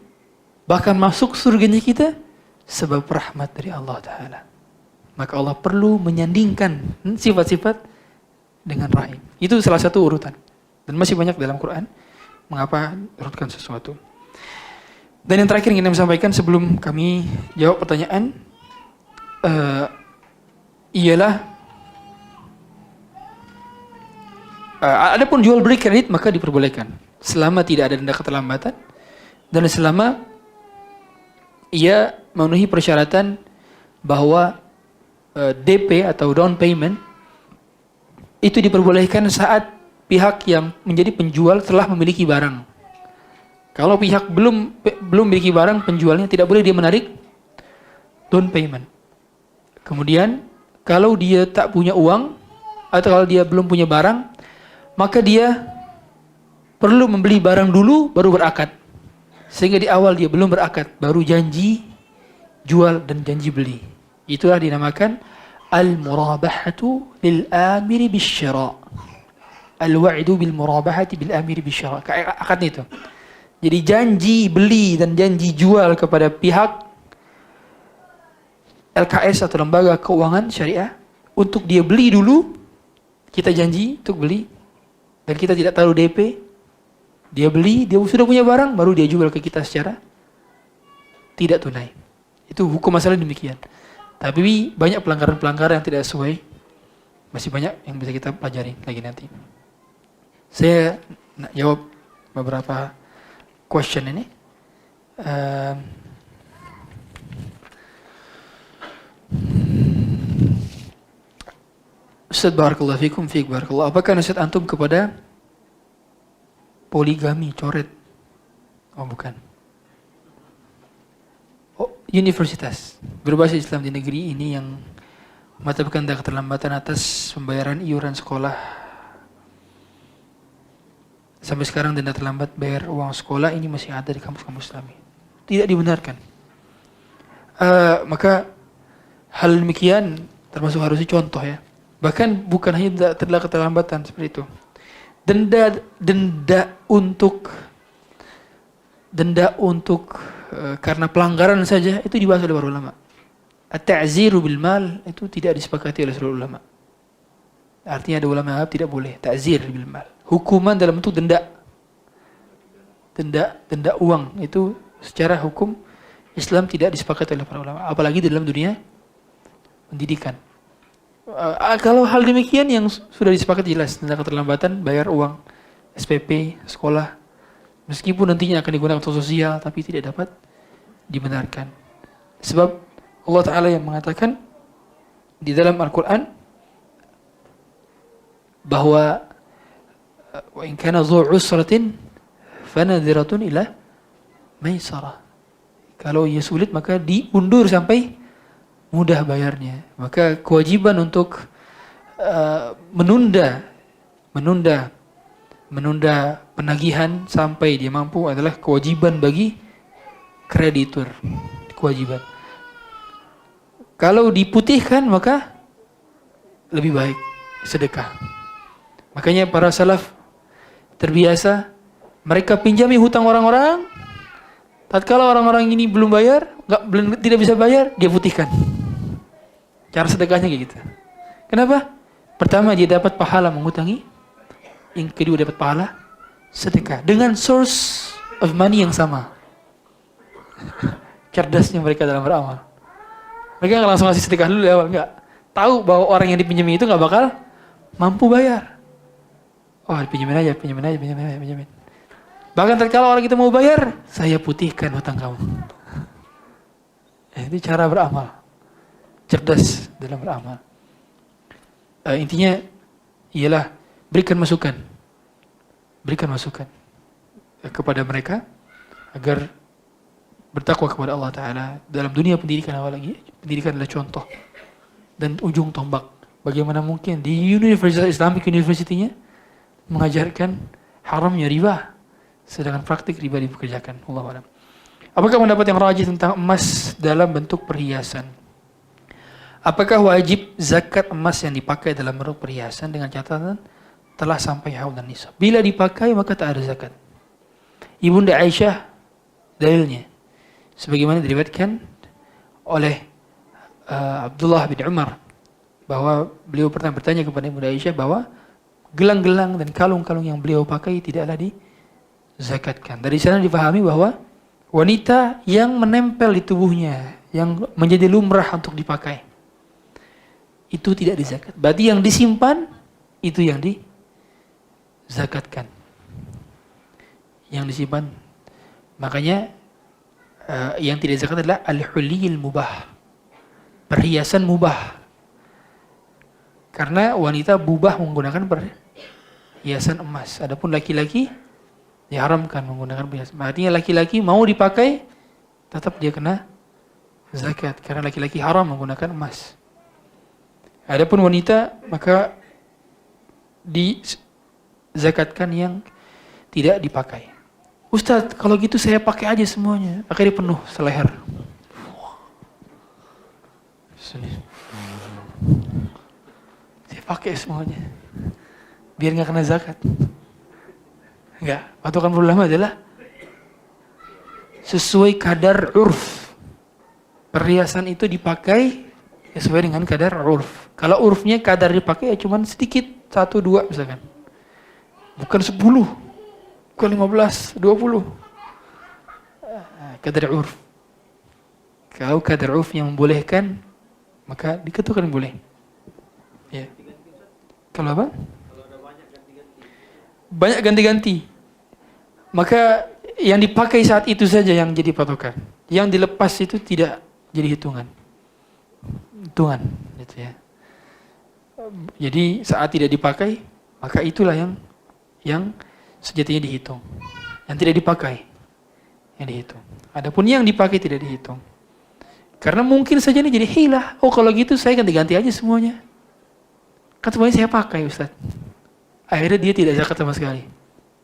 bahkan masuk surganya kita, sebab rahmat dari Allah Ta'ala. Maka Allah perlu menyandingkan sifat-sifat dengan rahim. Itu salah satu urutan. Dan masih banyak dalam Quran mengapa urutkan sesuatu. Dan yang terakhir yang ingin saya sampaikan sebelum kami jawab pertanyaan ialah adapun jual beli kredit maka diperbolehkan selama tidak ada denda keterlambatan dan selama ia memenuhi persyaratan bahwa DP atau down payment itu diperbolehkan saat pihak yang menjadi penjual telah memiliki barang. Kalau pihak belum memiliki barang, penjualnya tidak boleh dia menarik down payment. Kemudian kalau dia tak punya uang atau kalau dia belum punya barang, maka dia perlu membeli barang dulu baru berakad. Sehingga di awal dia belum berakad, baru janji jual dan janji beli. Itulah dinamakan al-murabahatu lil-amiri bisyara. Al-wa'du bil-murabahati bil-amiri bisyara. Akadnya itu. Jadi janji beli dan janji jual kepada pihak LKS atau lembaga keuangan syariah, untuk dia beli dulu, kita janji untuk beli, dan kita tidak taruh DP, dia beli, dia sudah punya barang, baru dia jual ke kita secara tidak tunai. Itu hukum masalah demikian. Tapi banyak pelanggaran-pelanggaran yang tidak sesuai. Masih banyak yang bisa kita pelajari lagi nanti. Saya nak jawab beberapa question ini. Ustaz barakallahu fikum, fiik barakallahu. Apakah nasihat antum kepada poligami, coret? Oh bukan. Universitas berbasis Islam di negeri ini yang menetapkan keterlambatan atas pembayaran iuran sekolah. Sampai sekarang denda terlambat bayar uang sekolah ini masih ada di kampus-kampus Islami. Tidak dibenarkan. Maka hal demikian termasuk harusnya contoh ya. Bahkan bukan hanya terdapat keterlambatan seperti itu. Denda untuk karena pelanggaran saja itu dibahas oleh para ulama. At-ta'ziru bil mal itu tidak disepakati oleh seluruh ulama. Artinya ada ulama yang tidak boleh ta'zir bil mal. Hukuman dalam bentuk denda uang itu secara hukum Islam tidak disepakati oleh para ulama, apalagi dalam dunia pendidikan. Kalau hal demikian yang sudah disepakati jelas, denda keterlambatan bayar uang SPP sekolah, meskipun nantinya akan digunakan untuk sosial, tapi tidak dapat dibenarkan. Sebab Allah Ta'ala yang mengatakan di dalam Al-Quran bahwa wa in kana dhu usratin fanadhiratun ila maisarah. Kalau ia sulit maka diundur sampai mudah bayarnya. Maka kewajiban untuk menunda penagihan sampai dia mampu adalah kewajiban bagi kreditur. Kewajiban. Kalau diputihkan maka lebih baik sedekah. Makanya para salaf terbiasa mereka pinjami hutang orang-orang. Tatkala orang-orang ini belum bayar, tidak bisa bayar, dia putihkan. Cara sedekahnya kayak gitu. Kenapa? Pertama dia dapat pahala mengutangi, yang kedua dapat pahala sedekah dengan source of money yang sama. Cerdasnya mereka dalam beramal. Mereka nggak langsung ngasih sedekah dulu di awal, nggak. Tahu bahwa orang yang dipinjami itu nggak bakal mampu bayar. Oh, pinjamin aja. Bahkan tatkala orang kita mau bayar, saya putihkan hutang kamu. Itu cara beramal. Cerdas dalam beramal. Intinya ialah berikan masukan kepada mereka agar bertakwa kepada Allah Ta'ala. Dalam dunia pendidikan awal lagi, pendidikan adalah contoh dan ujung tombak. Bagaimana mungkin di Universitas Islamic University-nya mengajarkan haramnya riba, sedangkan praktik riba dipekerjakan. Allahu a'lam. Apakah pendapat yang rajih tentang emas dalam bentuk perhiasan? Apakah wajib zakat emas yang dipakai dalam bentuk perhiasan dengan catatan telah sampai haul dan nisab? Bila dipakai maka tak ada zakat. Ibunda Aisyah dalilnya sebagaimana diriwayatkan oleh Abdullah bin Umar bahwa beliau pernah bertanya kepada Ibunda Aisyah bahwa gelang-gelang dan kalung-kalung yang beliau pakai tidaklah dizakatkan. Dari sana dipahami bahwa wanita yang menempel di tubuhnya, yang menjadi lumrah untuk dipakai, itu tidak dizakat. Berarti yang disimpan itu yang dizakatkan. Yang disimpan. Makanya yang tidak zakat adalah al-huliyil mubah. Perhiasan mubah. Karena wanita mubah menggunakan perhiasan emas. Adapun laki-laki diharamkan menggunakan perhiasan. Artinya laki-laki mau dipakai tetap dia kena zakat karena laki-laki haram menggunakan emas. Adapun wanita maka dizakatkan yang tidak dipakai. Ustaz, kalau gitu saya pakai aja semuanya. Akhirnya penuh seleher. Saya pakai semuanya. Biar nggak kena zakat. Enggak, patokan ulama adalah sesuai kadar urf. Perhiasan itu dipakai sesuai dengan kadar urf. Kalau urfnya kadar dipakai ya cuma sedikit, 1-2 misalkan. Bukan 10, bukan 15, 20. Kadar urf. Kalau kadar urf yang membolehkan, maka dikatakan boleh. Ya. Kalau apa? Banyak ganti-ganti. Maka yang dipakai saat itu saja yang jadi patokan. Yang dilepas itu tidak jadi hitungan gitu ya. Jadi saat tidak dipakai, maka itulah yang sejatinya dihitung. Yang tidak dipakai yang dihitung. Adapun yang dipakai tidak dihitung. Karena mungkin saja ini jadi hilah. Oh kalau gitu saya ganti-ganti aja semuanya. Kan semuanya saya pakai Ustaz. Akhirnya dia tidak zakat sama sekali.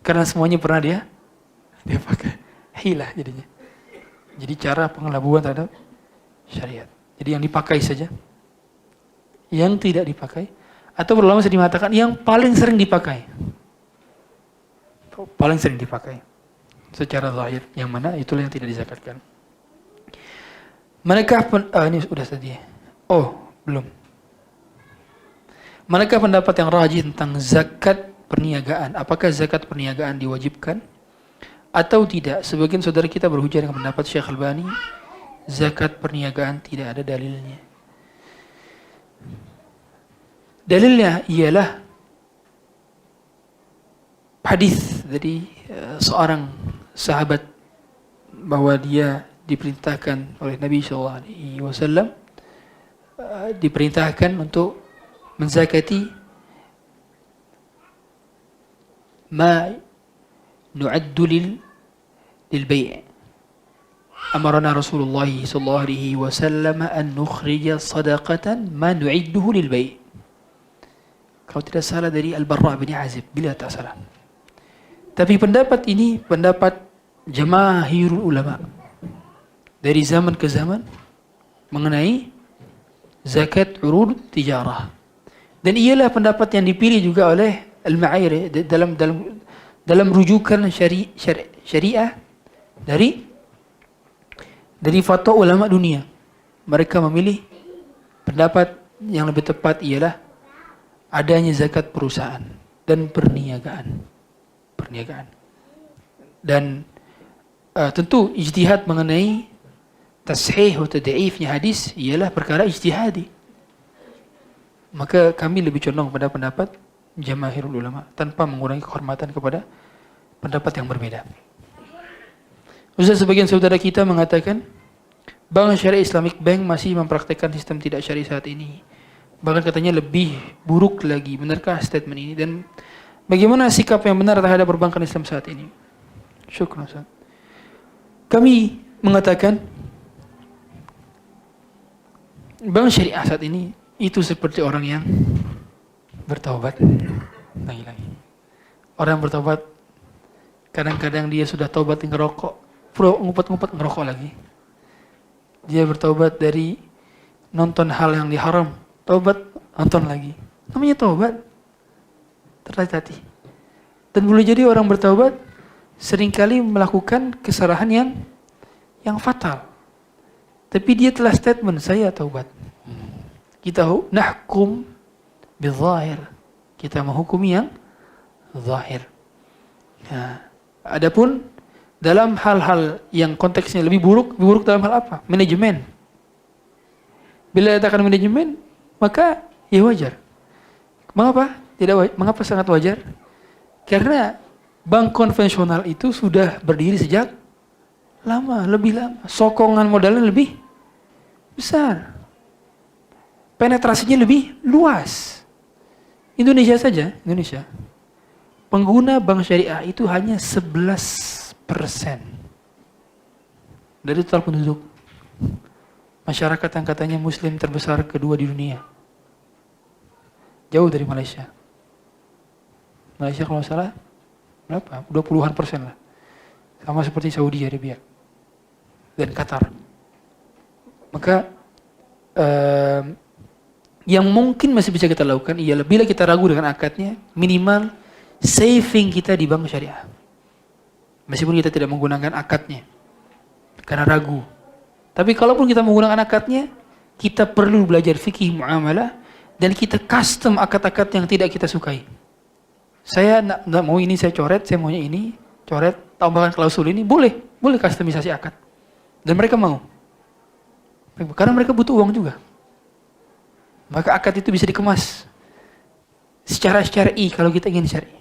Karena semuanya pernah dia pakai. Hilah jadinya. Jadi cara pengelabuan terhadap syariat. Jadi yang dipakai saja. Yang tidak dipakai. Atau ulama bisa mengatakan yang paling sering dipakai. Paling sering dipakai. Secara zahir. Yang mana itulah yang tidak dizakatkan. Manakah ini sudah tadi. Oh, belum. Manakah pendapat yang rajih tentang zakat perniagaan? Apakah zakat perniagaan diwajibkan atau tidak? Sebagian saudara kita berhujah dengan pendapat Syekh Albani, zakat perniagaan tidak ada dalilnya. Dalilnya ialah hadis dari seorang sahabat bahwa dia diperintahkan oleh Nabi SAW diperintahkan untuk menzakati ma nu'addu lil bay'. Amarna Rasulullah sallallahu alaihi wasallam an nukhrija sadaqatan ma nu'idduhu lil bay'. Kalau tidak salah dari Al-Barra bin Azib, bila tak salah. Tapi pendapat ini pendapat jamaahirul ulama dari zaman ke zaman mengenai zakat urud tijarah. Dan ialah pendapat yang dipilih juga oleh Al-Ma'ayri dalam rujukan syariah dari fatwa ulama dunia. Mereka memilih pendapat yang lebih tepat ialah adanya zakat perusahaan dan perniagaan. Dan tentu ijtihad mengenai tashih atau tad'ifnya hadis ialah perkara ijtihadi. Maka kami lebih condong pada pendapat jamaahirul ulama tanpa mengurangi kehormatan kepada pendapat yang berbeda. Ustaz, sebagian saudara kita mengatakan Bank Syariah Islamic Bank masih mempraktikkan sistem tidak syar'i saat ini. Bahkan katanya lebih buruk lagi. Benarkah statement ini? Dan bagaimana sikap yang benar terhadap perbankan Islam saat ini? Syukran Ustaz. Kami mengatakan Bank Syariah saat ini itu seperti orang yang bertaubat. Lagi-lagi. Orang bertaubat, kadang-kadang dia sudah taubat ngerokok, ngumpet-ngumpet ngerokok lagi. Dia bertaubat dari nonton hal yang diharam, taubat, nonton lagi. Namanya taubat. Terhati-hati. Dan boleh jadi orang bertaubat seringkali melakukan kesalahan yang fatal. Tapi dia telah statement, saya taubat. Kita nahkum bil-zahir. Kita menghukumi yang zahir. Nah, adapun dalam hal-hal yang konteksnya lebih buruk dalam hal apa? Manajemen. Bila dikatakan manajemen, maka ya wajar. Mengapa? Mengapa sangat wajar? Karena bank konvensional itu sudah berdiri sejak lebih lama. Sokongan modalnya lebih besar. Penetrasinya lebih luas. Indonesia pengguna bank syariah itu hanya 11% dari total penduduk. Masyarakat yang katanya muslim terbesar kedua di dunia. Jauh dari Malaysia. Malaysia kalau salah berapa? 20-an% lah. Sama seperti Saudi Arabia dan Qatar. Maka yang mungkin masih bisa kita lakukan ialah bila kita ragu dengan akadnya, minimal saving kita di bank syariah. Meskipun kita tidak menggunakan akadnya karena ragu. Tapi kalaupun kita menggunakan akadnya, kita perlu belajar fikih muamalah dan kita custom akad-akad yang tidak kita sukai. Saya nak mau ini saya coret, saya maunya ini, coret, tambahkan klausul ini, boleh customisasi akad. Dan mereka mau. Karena mereka butuh uang juga. Maka akad itu bisa dikemas secara syar'i kalau kita ingin syar'i.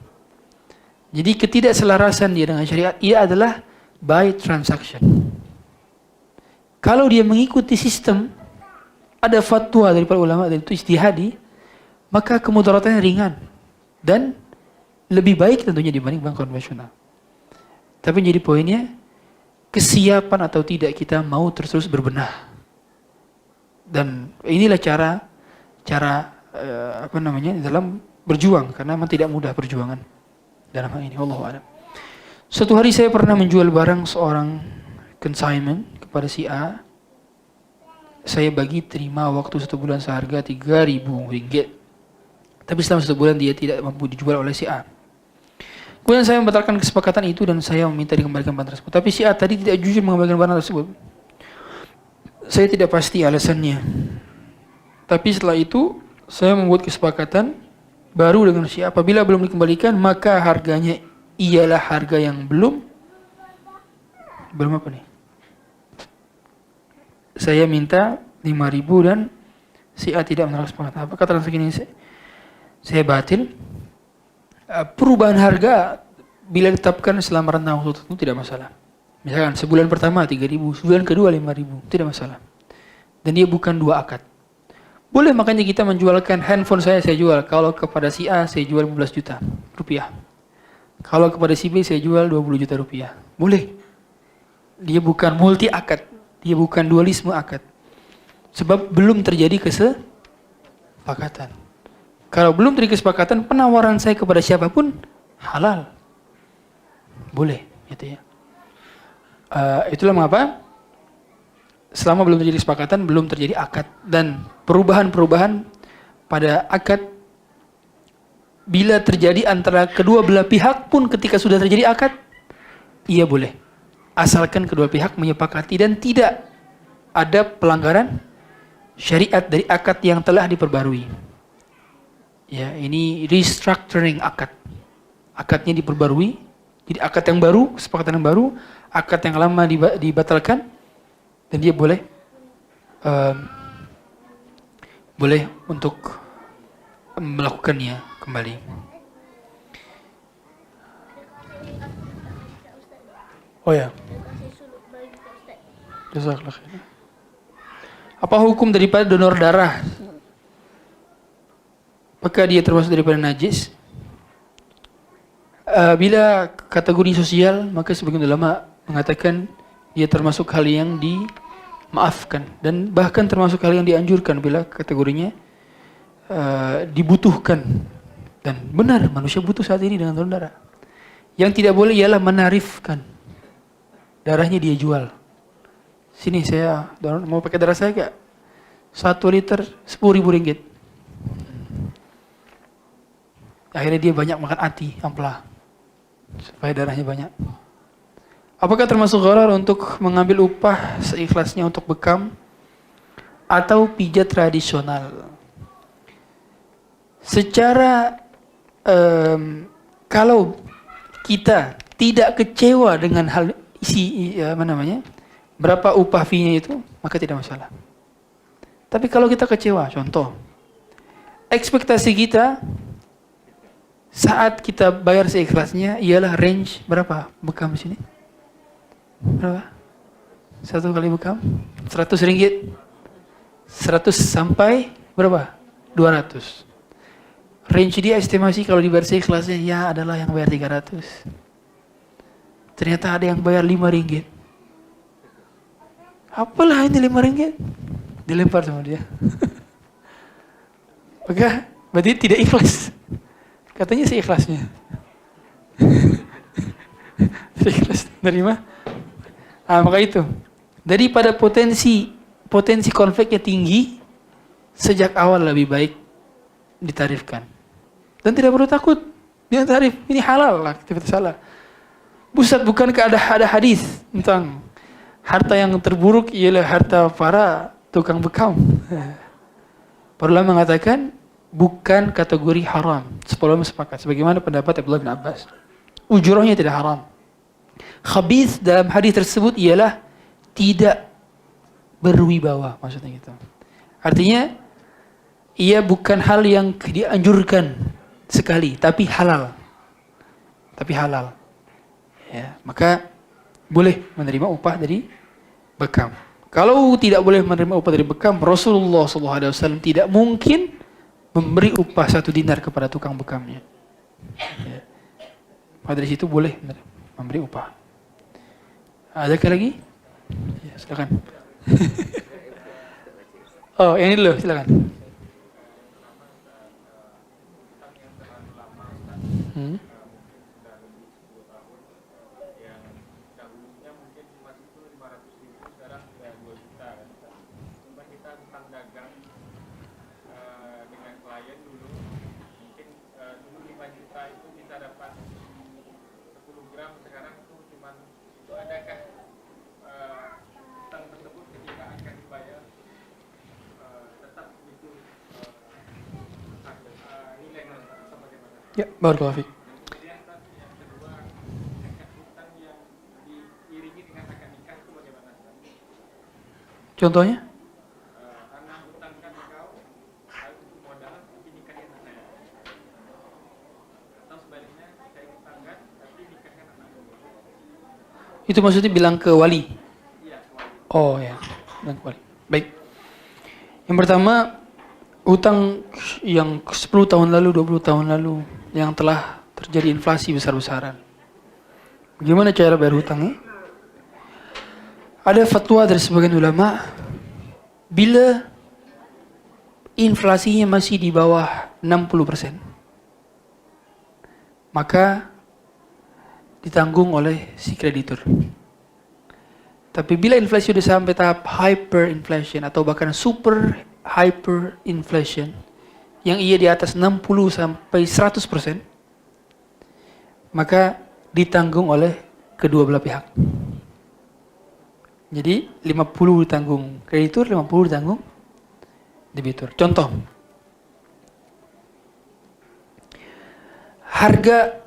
Jadi ketidakselarasan dia dengan syariat ia adalah by transaction. Kalau dia mengikuti sistem, ada fatwa dari para ulama dan itu ijtihadi, maka kemudaratannya ringan dan lebih baik tentunya dibanding bank konvensional. Tapi jadi poinnya, kesiapan atau tidak kita mau terus berbenah. Dan inilah cara dalam berjuang, karena memang tidak mudah perjuangan dalam hal ini. Wallahu a'lam. Suatu hari saya pernah menjual barang seorang consignment kepada si A. Saya terima waktu 1 bulan seharga Rp3.000. Tapi selama 1 bulan dia tidak mampu dijual oleh si A. Kemudian saya membatalkan kesepakatan itu dan saya meminta dikembalikan barang tersebut. Tapi si A tadi tidak jujur mengembalikan barang tersebut. Saya tidak pasti alasannya. Tapi setelah itu saya membuat kesepakatan baru dengan si A. Apabila belum dikembalikan, maka harganya ialah harga yang belum apa nih? Saya minta 5.000 dan si A tidak menolak kesepakatan. Apakah transaksi ini saya batil? Perubahan harga bila ditetapkan selama rentang waktu tertentu tidak masalah. Misalkan sebulan pertama 3.000, sebulan kedua 5.000, tidak masalah. Dan dia bukan 2 akad. Boleh, makanya kita menjualkan handphone saya jual. Kalau kepada si A saya jual 15 juta rupiah. Kalau kepada si B saya jual 20 juta rupiah. Boleh. Dia bukan multi akad. Dia bukan dualisme akad. Sebab belum terjadi kesepakatan. Kalau belum terjadi kesepakatan, penawaran saya kepada siapapun halal. Boleh, gitu ya. Itulah mengapa selama belum terjadi kesepakatan, belum terjadi akad. Dan perubahan-perubahan pada akad bila terjadi antara kedua belah pihak pun ketika sudah terjadi akad, ia boleh. Asalkan kedua pihak menyepakati dan tidak ada pelanggaran syariat dari akad yang telah diperbarui. Ya, ini restructuring akad. Akadnya diperbarui, jadi akad yang baru, kesepakatan yang baru, akad yang lama dibatalkan, dan dia boleh boleh untuk melakukannya kembali. Oh ya. Jazakallah khair. Apa hukum daripada donor darah? Apakah dia termasuk daripada najis? Bila kategori sosial, maka sebagian ulama mengatakan dia termasuk hal yang dimaafkan dan bahkan termasuk hal yang dianjurkan bila kategorinya dibutuhkan. Dan benar, manusia butuh saat ini dengan donor darah. Yang tidak boleh ialah menarifkan. Darahnya dia jual. Sini saya mau pakai darah saya gak? 1 liter 10.000 ringgit. Akhirnya dia banyak makan ati, amplah. Supaya darahnya banyak. Apakah termasuk gharar untuk mengambil upah seikhlasnya untuk bekam atau pijat tradisional? Secara kalau kita tidak kecewa dengan hal berapa upah fee-nya itu, maka tidak masalah. Tapi kalau kita kecewa, contoh, ekspektasi kita saat kita bayar seikhlasnya ialah range berapa bekam di sini? Berapa? 1 kali bekam? 100 ringgit. 100 sampai berapa? 200. Range dia estimasi kalau dibayar seikhlasnya ya adalah yang bayar 300. Ternyata ada yang bayar 5 ringgit. Apalah ini 5 ringgit? Dilempar sama dia. Maka berarti tidak ikhlas. Katanya seikhlasnya. Seikhlas nerima. Maka itu. Daripada potensi konfliknya tinggi, sejak awal lebih baik ditarifkan. Dan tidak perlu takut. Dia tarif, ini halal lah, aktivitas halal. Bukankah ada hadis tentang harta yang terburuk ialah harta para tukang bekam. Para ulama mengatakan bukan kategori haram. Sepuluh sepakat. Sebagaimana pendapat Abdullah bin Abbas. Ujurahnya tidak haram. Khabith dalam hadis tersebut ialah tidak berwibawa, maksudnya gitu. Artinya ia bukan hal yang dianjurkan sekali, tapi halal. Ya, maka boleh menerima upah dari bekam. Kalau tidak boleh menerima upah dari bekam, Rasulullah SAW tidak mungkin memberi upah 1 dinar kepada tukang bekamnya. Ya. Maka dari situ boleh memberi upah. Adakah lagi? Ya, silakan. Oh, yang ini dulu, silakan. Ya, barakallahu fiik. Contohnya? Itu maksudnya bilang ke wali? Oh ya, bilang ke wali. Baik. Yang pertama, hutang yang 10 tahun lalu, 20 tahun lalu, yang telah terjadi inflasi besar-besaran. Bagaimana cara bayar hutangnya? Ada fatwa dari sebagian ulama, bila inflasinya masih di bawah 60%, maka ditanggung oleh si kreditur. Tapi bila inflasi sudah sampai tahap hyperinflation atau bahkan super hyperinflation yang ia di atas 60 sampai 100%, maka ditanggung oleh kedua belah pihak. Jadi 50 ditanggung kreditur, 50 ditanggung debitur. Contoh, harga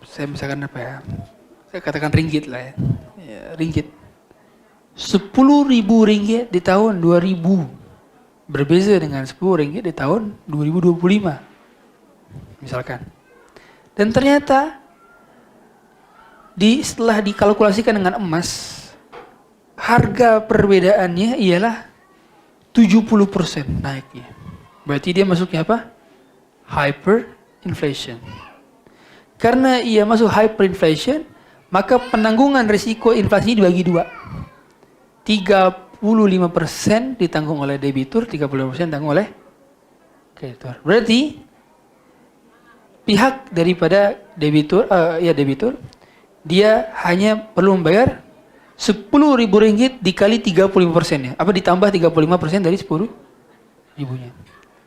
saya misalkan apa ya? Saya katakan ringgit lah ya. Ringgit. 10.000 ringgit di tahun 2000 berbeza dengan 10 ringgit di tahun 2025. Misalkan. Dan ternyata setelah dikalkulasikan dengan emas, harga perbedaannya ialah 70% naiknya. Berarti dia masuknya apa? Hyperinflation. Karena ia masuk hyperinflation, maka penanggungan risiko inflasi dibagi dua. 35% ditanggung oleh debitur, 35% ditanggung oleh kreditur. Berarti pihak daripada debitur, dia hanya perlu membayar 10.000 ringgit dikali 35%-nya. Apa ditambah 35% dari 10 ribunya.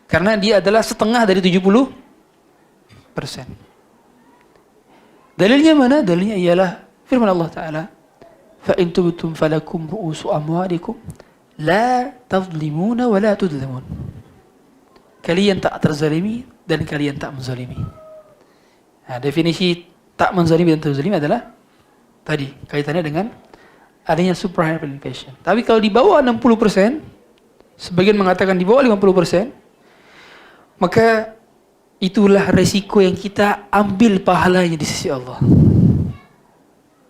Karena dia adalah setengah dari 70%. Dalilnya mana? Dalilnya ialah firman Allah Ta'ala, فَإِن تُبْتُمْ فَلَكُمْ رُؤُوسُ أَمْوَالِكُمْ لَا تَظْلِمُونَ وَلَا تُظْلَمُونَ. Kalian tak terzalimi dan kalian tak menzalimi. Nah, definisi tak menzalimi dan terzalimi adalah tadi kaitannya dengan adanya super hyperinflation. Tapi kalau di bawah 60%, sebagian mengatakan di bawah 50%, maka itulah resiko yang kita ambil pahalanya di sisi Allah.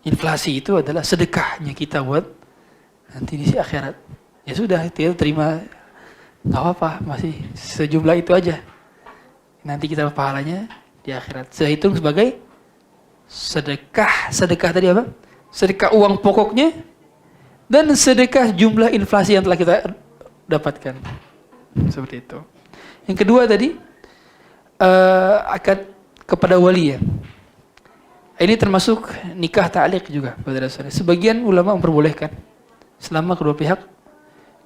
Inflasi itu adalah sedekahnya kita buat nanti di sisi akhirat. Ya sudah, kita terima, nggak apa-apa, masih sejumlah itu aja. Nanti kita pahalanya di akhirat. Saya hitung sebagai sedekah. Sedekah tadi apa? Sedekah uang pokoknya dan sedekah jumlah inflasi yang telah kita dapatkan. Seperti itu. Yang kedua tadi, akad kepada wali ya. Ini termasuk nikah ta'liq juga pada dasarnya. Sebagian ulama memperbolehkan selama kedua pihak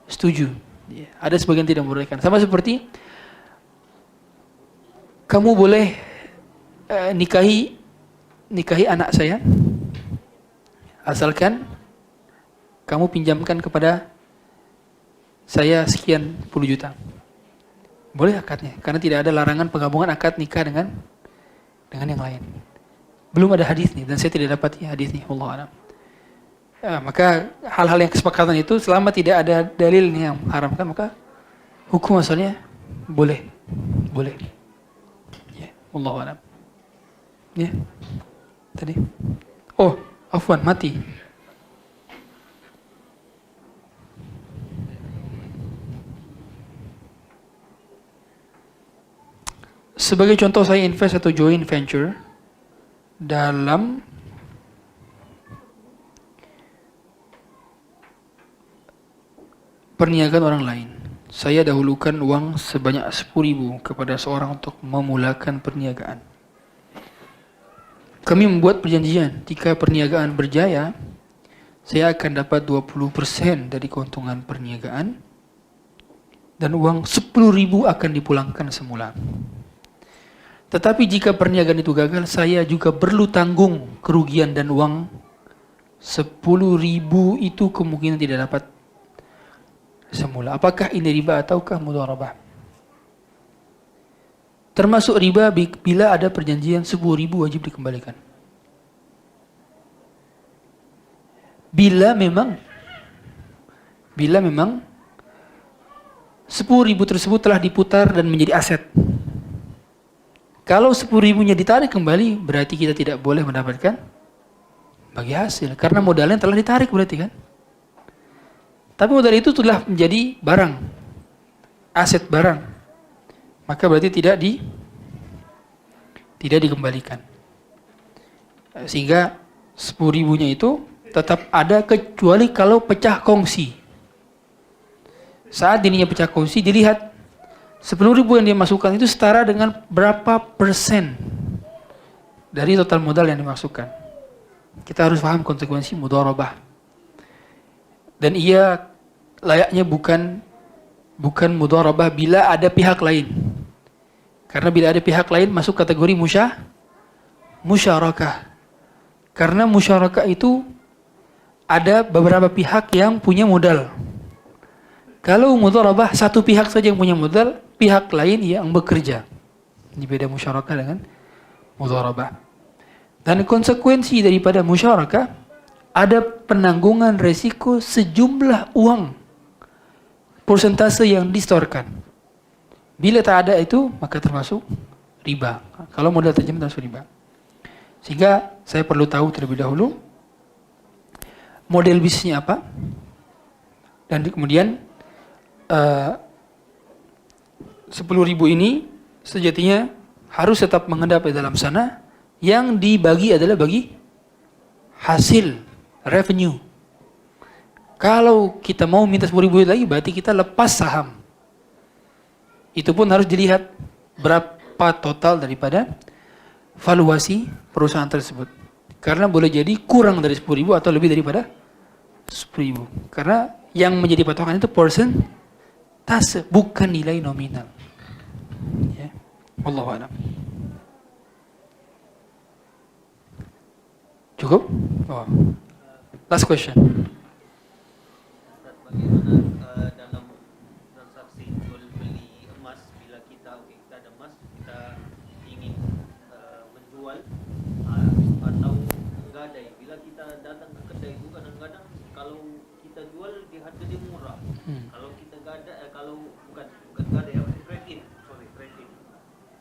setuju. Ya, ada sebagian tidak memperbolehkan. Sama seperti kamu boleh nikahi anak saya asalkan kamu pinjamkan kepada saya sekian puluh juta. Boleh akadnya, karena tidak ada larangan penggabungan akad nikah dengan yang lain. Belum ada hadis nih, dan saya tidak dapat hadis nih, wallahu a'lam. Ya, maka hal-hal yang kesepakatan itu selama tidak ada dalil yang mengharamkan, maka hukum asalnya boleh. Ya, wallahu a'lam. Ya. Tadi. Oh, afwan, mati. Sebagai contoh, saya invest atau join venture dalam perniagaan orang lain. Saya dahulukan uang sebanyak 10.000 kepada seorang untuk memulakan perniagaan. Kami membuat perjanjian, jika perniagaan berjaya, saya akan dapat 20% dari keuntungan perniagaan dan uang 10.000 akan dipulangkan semula. Tetapi jika perniagaan itu gagal, saya juga perlu tanggung kerugian dan uang 10.000 itu kemungkinan tidak dapat semula. Apakah ini riba ataukah mudharabah? Termasuk riba bila ada perjanjian 10.000 wajib dikembalikan. Bila memang 10.000 tersebut telah diputar dan menjadi aset. Kalau 10.000-nya ditarik kembali, berarti kita tidak boleh mendapatkan bagi hasil. Karena modalnya telah ditarik berarti kan. Tapi modal itu telah menjadi barang. Aset barang. Maka berarti tidak dikembalikan. Sehingga 10.000-nya itu tetap ada kecuali kalau pecah kongsi. Saat dirinya pecah kongsi, dilihat 10.000 yang dia masukkan itu setara dengan berapa persen dari total modal yang dimasukkan. Kita harus paham konsekuensi mudharabah. Dan ia layaknya bukan mudharabah bila ada pihak lain. Karena bila ada pihak lain masuk kategori musyarakah. Karena musyarakah itu ada beberapa pihak yang punya modal. Kalau mudharabah satu pihak saja yang punya modal, pihak lain yang bekerja. Ini beda musyarakah dengan mudharabah. Dan konsekuensi daripada musyarakah ada penanggungan resiko sejumlah uang persentase yang disetorkan. Bila tak ada itu maka termasuk riba. Kalau modal tajam termasuk riba. Sehingga saya perlu tahu terlebih dahulu model bisnisnya apa, dan kemudian 10.000 ini sejatinya harus tetap mengendap di dalam sana. Yang dibagi adalah bagi hasil revenue. Kalau kita mau minta 10.000 lagi berarti kita lepas saham. Itu pun harus dilihat berapa total daripada valuasi perusahaan tersebut. Karena boleh jadi kurang dari 10.000 atau lebih daripada 10.000. Karena yang menjadi patokan itu persentase, bukan nilai nominal. Ya. Wallahu a'lam. Cukup? Oh. Last question. Bagaimana dalam transaksi jual beli emas, bila kita ada emas, kita ingin menjual atau menggadai. Bila kita datang ke kedai itu kadang-kadang kalau kita jual di harga dia murah. Kalau kita gadai, kalau bukan gadai,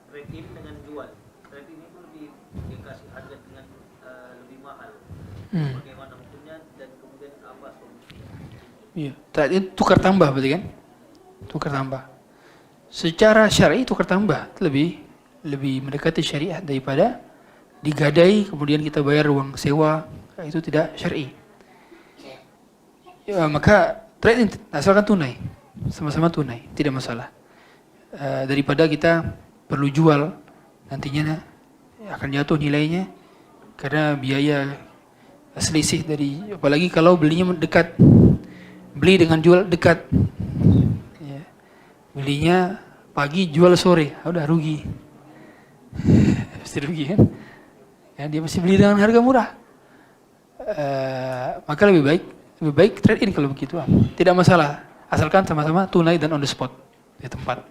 trade in dengan jual. Trade in itu lebih dikasih harga dengan lebih mahal. Bagaimana hukumnya dan kemudian apa solusinya? Iya, tadi tukar tambah berarti kan? Tukar tambah. Secara syar'i tukar tambah lebih mendekati syariah daripada digadai kemudian kita bayar uang sewa, itu tidak syar'i. Ya, maka trade in asalkan tunai, sama-sama tunai, tidak masalah. Daripada kita perlu jual nantinya akan jatuh nilainya karena biaya selisih dari, apalagi kalau belinya dekat, beli dengan jual dekat, ya. Belinya pagi jual sore, udah rugi, pasti rugi kan? Ya, dia mesti beli dengan harga murah, maka lebih baik trade in kalau begitu, tidak masalah, asalkan sama-sama tunai dan on the spot di tempat,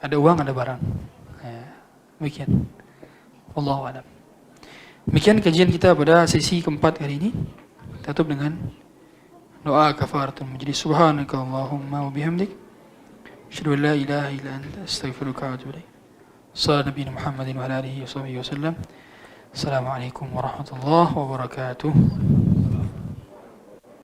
ada uang ada barang, ya, demikian. Wallahu a'lam. Demikian kajian kita pada sesi keempat hari ini. Tutup dengan doa kafaratul majlis. Subhanaka Allahumma wa bihamdik, asyhadu an la ilaha illa anta, astaghfiruka wa atubu ilaik. Sallallahu Nabi Muhammadin wa ala alihi wa sahbihi wasallam. Assalamualaikum warahmatullahi wabarakatuh.